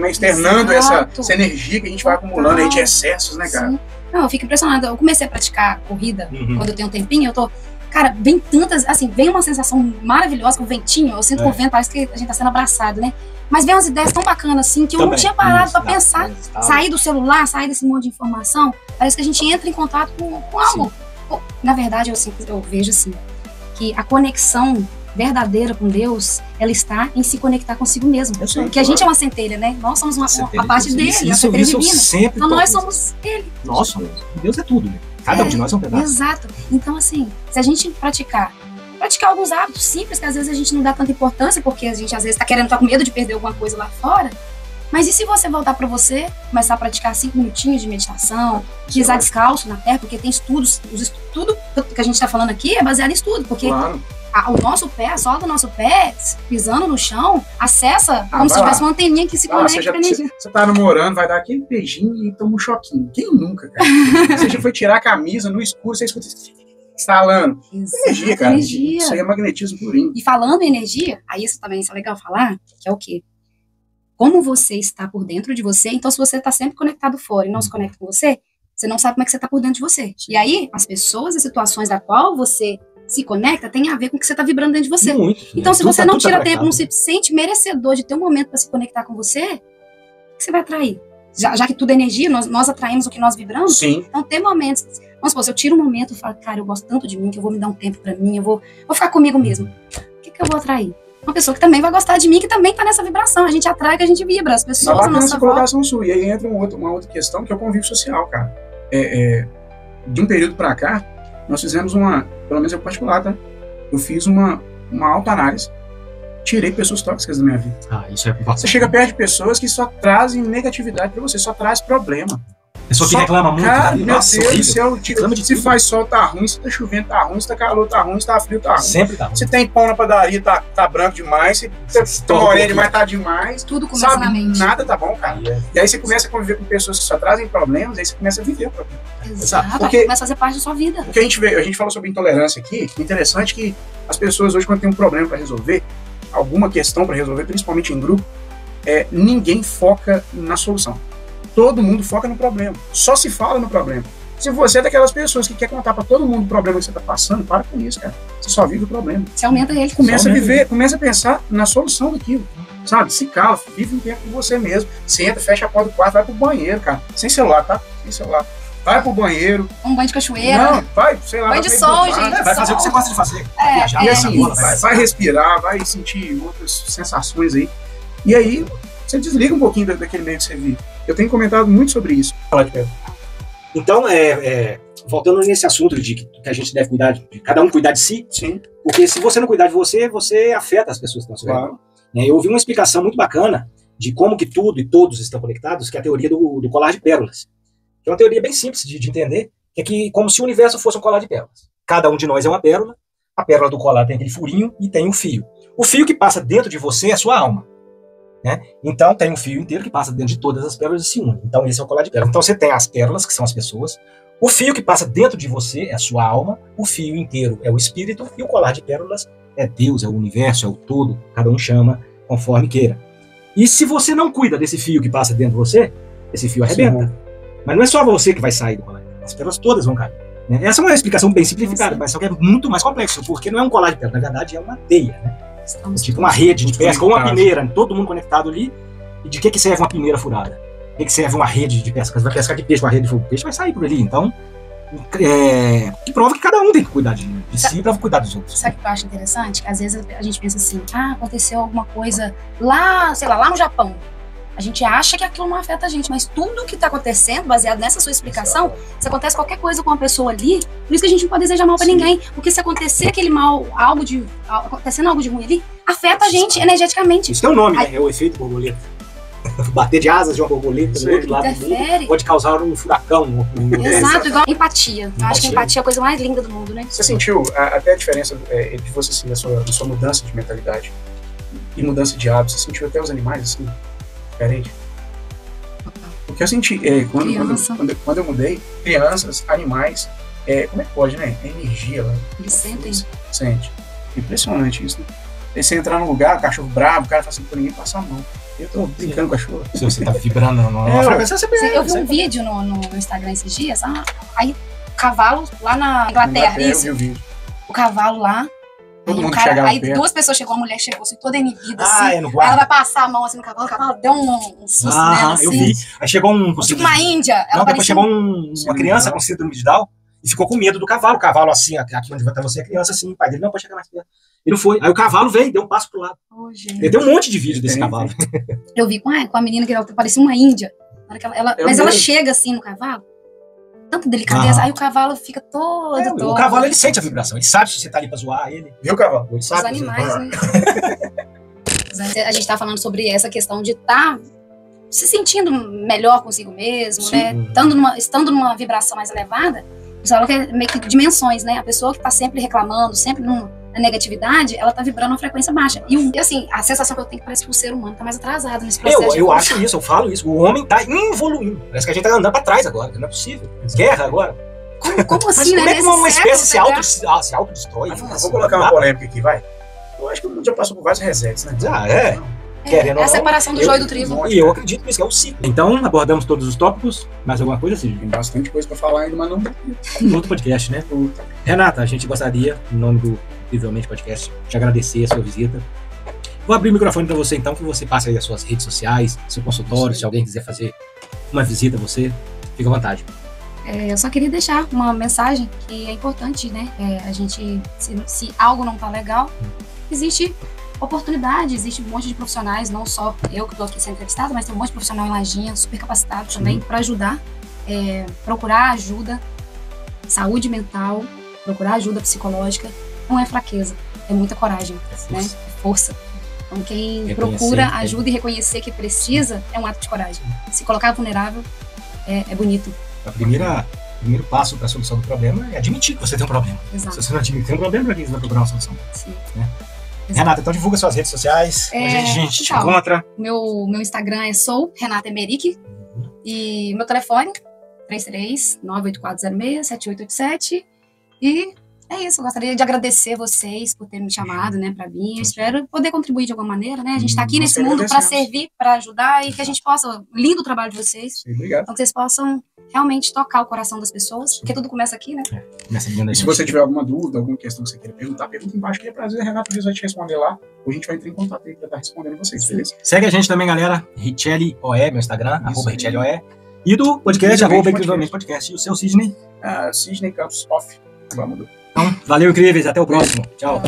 Speaker 1: externando essa energia que a gente vai acumulando aí de excessos, né, cara?
Speaker 3: Sim. Não, eu fico impressionada. Eu comecei a praticar corrida quando eu tenho um tempinho, eu tô... Cara, vem tantas, assim, vem uma sensação maravilhosa com o ventinho, eu sinto com o vento, parece que a gente tá sendo abraçado, né? Mas vem umas ideias tão bacanas, assim, que eu não tinha parado pra pensar. Sair do celular, sair desse monte de informação, parece que a gente entra em contato com algo. Na verdade, eu vejo, assim, que a conexão verdadeira com Deus, ela está em se conectar consigo mesmo. Porque a gente é uma centelha, né? Nós somos uma parte dele, a centelha divina. Então nós somos ele.
Speaker 2: Nossa, Deus é tudo, né? Cada um de nós é um pedaço.
Speaker 3: Exato. Então, assim, se a gente praticar alguns hábitos simples, que às vezes a gente não dá tanta importância, porque a gente às vezes tá com medo de perder alguma coisa lá fora, mas e se você voltar para você, começar a praticar 5 minutinhos de meditação, pisar descalço na terra, porque tem estudos, tudo que a gente tá falando aqui é baseado em estudo, porque o nosso pé, a sola do nosso pé, pisando no chão, acessa como se tivesse uma anteninha que se conecta com a energia.
Speaker 1: Você tá namorando, vai dar aquele beijinho e toma um choquinho. Quem nunca, cara? Você já foi tirar a camisa no escuro, você escuta instalando. Energia, cara.
Speaker 3: Energia.
Speaker 1: Isso aí é magnetismo purinho.
Speaker 3: E falando em energia, aí isso também é legal falar, que é o quê? Como você está por dentro de você, então se você está sempre conectado fora e não se conecta com você, você não sabe como é que você está por dentro de você. E aí, as pessoas e situações da qual você se conecta tem a ver com o que você está vibrando dentro de você.
Speaker 2: Muito,
Speaker 3: então, se você não tira tempo, não se sente merecedor de ter um momento para se conectar com você, o que você vai atrair? Já que tudo é energia, nós atraímos o que nós vibramos.
Speaker 1: Sim.
Speaker 3: Então, tem momentos... Vamos supor, se eu tiro um momento e falo, cara, eu gosto tanto de mim, que eu vou me dar um tempo para mim, eu vou ficar comigo mesmo. O que eu vou atrair? Uma pessoa que também vai gostar de mim, que também tá nessa vibração. A gente atrai, que a gente vibra. As pessoas, a nossa volta.
Speaker 1: Colocação sua. E aí entra uma outra questão, que é o convívio social, cara. de um período para cá, nós fizemos pelo menos eu particular, tá? Eu fiz uma autoanálise. Tirei pessoas tóxicas da minha vida.
Speaker 2: Isso é importante.
Speaker 1: Você chega perto de pessoas que só trazem negatividade para você, só traz problema.
Speaker 2: Pessoa que reclama muito.
Speaker 1: Cara, meu
Speaker 2: Nossa,
Speaker 1: Deus do céu, se
Speaker 2: tudo.
Speaker 1: faz sol, tá ruim, se tá chovendo, tá ruim, se tá calor, tá ruim, se tá frio, tá ruim.
Speaker 2: Sempre tá ruim.
Speaker 1: Se tem pão na padaria, tá branco demais, se tá moreno demais, tá demais.
Speaker 3: Tudo começa na mente.
Speaker 1: Nada tá bom, cara. E aí você começa a conviver com pessoas que só trazem problemas, aí você começa a viver o problema.
Speaker 3: Exato,
Speaker 1: Porque
Speaker 3: começa a fazer parte da sua vida.
Speaker 1: Porque a gente falou sobre intolerância aqui, interessante que as pessoas hoje, quando tem um problema para resolver, alguma questão para resolver, principalmente em grupo, ninguém foca na solução. Todo mundo foca no problema. Só se fala no problema. Se você é daquelas pessoas que quer contar para todo mundo o problema que você está passando, para com isso, cara. Você só vive o problema.
Speaker 3: Você aumenta ele.
Speaker 1: Começa a viver, começa a pensar na solução daquilo. Sabe? Se cala, vive um tempo com você mesmo. Senta, fecha a porta do quarto, vai pro banheiro, cara. Sem celular, tá? Sem celular. Vai pro banheiro.
Speaker 3: Um banho de cachoeira.
Speaker 1: Não, vai, sei lá.
Speaker 3: Banho de sol, gente.
Speaker 2: Vai fazer o que você gosta de fazer.
Speaker 1: E assim, vai respirar, vai sentir outras sensações aí. E aí, você desliga um pouquinho daquele meio que você vive. Eu tenho comentado muito sobre isso. Fala de perto.
Speaker 2: Então, voltando nesse assunto de que a gente deve cuidar, de cada um cuidar de si.
Speaker 1: Sim.
Speaker 2: Porque se você não cuidar de você, você afeta as pessoas que estão ao seu redor. Eu ouvi uma explicação muito bacana de como que tudo e todos estão conectados, que é a teoria do colar de pérolas. Que é uma teoria bem simples de entender, que é como se o universo fosse um colar de pérolas. Cada um de nós é uma pérola, a pérola do colar tem aquele furinho e tem um fio. O fio que passa dentro de você é a sua alma. Né? Então tem um fio inteiro que passa dentro de todas as pérolas e se une. Então esse é o colar de pérolas. Então você tem as pérolas, que são as pessoas, o fio que passa dentro de você é a sua alma, o fio inteiro é o espírito e o colar de pérolas é Deus, é o universo, é o todo, cada um chama conforme queira. E se você não cuida desse fio que passa dentro de você, esse fio arrebenta. Sim. Mas não é só você que vai sair do colar de pérolas, as pérolas todas vão cair. Né? Essa é uma explicação bem simplificada, mas só que é muito mais complexo, porque não é um colar de pérolas, na verdade é uma teia, né? É tipo uma rede de pesca, ou uma peneira, todo mundo conectado ali. E de que serve uma peneira furada? De que serve uma rede de pesca? Você vai pescar de peixe com a rede de fogo, o peixe vai sair por ali. Então, que prova que cada um tem que cuidar de si para cuidar dos outros.
Speaker 3: Sabe o que eu acho interessante? Às vezes a gente pensa assim, aconteceu alguma coisa lá, sei lá no Japão. A gente acha que aquilo não afeta a gente, mas tudo que está acontecendo, baseado nessa sua explicação, se acontece qualquer coisa com uma pessoa ali, por isso que a gente não pode desejar mal para ninguém. Porque se acontecer aquele mal, acontecendo algo de ruim ali, afeta a gente energeticamente.
Speaker 2: Isso tem um nome, né? É o efeito borboleta. Bater de asas de uma borboleta do outro lado do mundo pode causar um furacão.
Speaker 3: Exato, igual empatia. Eu acho que a empatia é a coisa mais linda do mundo, né?
Speaker 1: Você sentiu até a diferença de você, assim, da sua mudança de mentalidade e mudança de hábitos? Você sentiu até os animais, assim? Diferente. Porque eu senti, quando eu mudei, crianças, animais, como é que pode, né? É energia lá.
Speaker 3: Eles sentem.
Speaker 1: Sente. Impressionante isso, né? Aí você entrar num lugar, cachorro bravo, o cara fala assim, por ninguém passar a mão. Eu tô brincando com a cachorro.
Speaker 2: Se você tá vibrando
Speaker 3: eu vi um vídeo no Instagram esses dias, aí o cavalo lá na Inglaterra, isso.
Speaker 1: Eu vi o vídeo.
Speaker 3: O cavalo lá.
Speaker 1: Todo mundo chegava
Speaker 3: aí
Speaker 1: perto.
Speaker 3: 2 pessoas chegou, a mulher chegou assim, toda inibida, assim.
Speaker 2: Aí
Speaker 3: ela vai passar a mão assim no cavalo, o cavalo deu um susto nela, assim.
Speaker 2: Eu vi. Aí chegou
Speaker 3: tipo uma índia.
Speaker 2: Depois chegou uma criança com síndrome de Down e ficou com medo do cavalo. O cavalo assim, aqui onde vai estar você, a criança assim, o pai dele, não, pode chegar mais perto. Ele não foi. Aí o cavalo veio, deu um passo pro lado. Ele deu um monte de vídeo desse cavalo.
Speaker 3: Eu vi com a menina que ela parecia uma índia. Mas ela chega assim no cavalo, tanta delicadeza, aí o cavalo fica todo.
Speaker 2: O cavalo, ele sente a vibração, ele sabe se você tá ali pra zoar ele.
Speaker 1: Viu, cavalo?
Speaker 2: Ele sabe.
Speaker 3: Os animais, né? A gente tá falando sobre essa questão de estar se sentindo melhor consigo mesmo, sim, né? Estando numa vibração mais elevada, eles falam que é meio que dimensões, né? A pessoa que tá sempre reclamando, sempre na negatividade, ela tá vibrando uma frequência baixa. E assim, a sensação que eu tenho que parece que o ser humano tá mais atrasado nesse processo.
Speaker 2: Eu acho isso, eu falo isso. O homem tá evoluindo. Parece que a gente tá andando pra trás agora, não é possível. Guerra agora.
Speaker 3: Como assim,
Speaker 2: mas
Speaker 3: né?
Speaker 2: Como é que uma espécie se autodestrói?
Speaker 1: Vou colocar uma polêmica aqui, vai. Eu acho que o mundo já passou por vários resets, né?
Speaker 3: É a separação do joio do trigo.
Speaker 2: E eu acredito nisso, que é o ciclo. Então, abordamos todos os tópicos. Mais alguma coisa, Cid?
Speaker 1: Tem bastante coisa pra falar ainda, mas não...
Speaker 2: Um outro podcast, né? Renata, a gente gostaria, em nome do Incrivelmente Podcast, te agradecer a sua visita. Vou abrir o microfone para você, então, que você passe aí as suas redes sociais, seu consultório, se alguém quiser fazer uma visita a você, fica à vontade.
Speaker 3: Eu só queria deixar uma mensagem que é importante, né? A gente, se algo não tá legal, existe oportunidade, existe um monte de profissionais, não só eu que estou aqui sendo entrevistada, mas tem um monte de profissional em Lajinha, super capacitado também para ajudar. procurar ajuda, saúde mental, procurar ajuda psicológica, não é fraqueza, é muita coragem, né? É força. Então, quem procura ajuda e reconhecer que precisa é um ato de coragem. Se colocar vulnerável é bonito.
Speaker 2: O primeiro passo para a solução do problema é admitir que você tem um problema.
Speaker 3: Exato.
Speaker 2: Se você não admite que tem um problema, para que você vai procurar uma solução?
Speaker 3: Sim.
Speaker 2: Né? Renata, então divulga suas redes sociais, onde a gente te encontra.
Speaker 3: Meu Instagram é sou Renata Emerick e meu telefone 33-98406-7887 e é isso, eu gostaria de agradecer vocês por terem me chamado, né, para vir. Eu espero poder contribuir de alguma maneira, né? A gente está aqui nesse mundo para servir, para ajudar e que a gente possa, lindo o trabalho de vocês.
Speaker 1: Sim, obrigado.
Speaker 3: Então que vocês possam realmente tocar o coração das pessoas, porque tudo começa aqui, né?
Speaker 1: E se você tiver alguma dúvida, alguma questão que você queira perguntar, pergunta embaixo que é prazer, a Renata vai te responder lá, ou a gente vai entrar em contato aí para estar respondendo vocês, beleza?
Speaker 2: Segue a gente também, galera, Richelle OE, meu Instagram, @Richelle OE, e do podcast, @Incrivelmente Podcast. E o seu Sidney?
Speaker 1: Sidney Campos Off. Vamos.
Speaker 2: Então, valeu, incríveis, até o próximo. Tchau.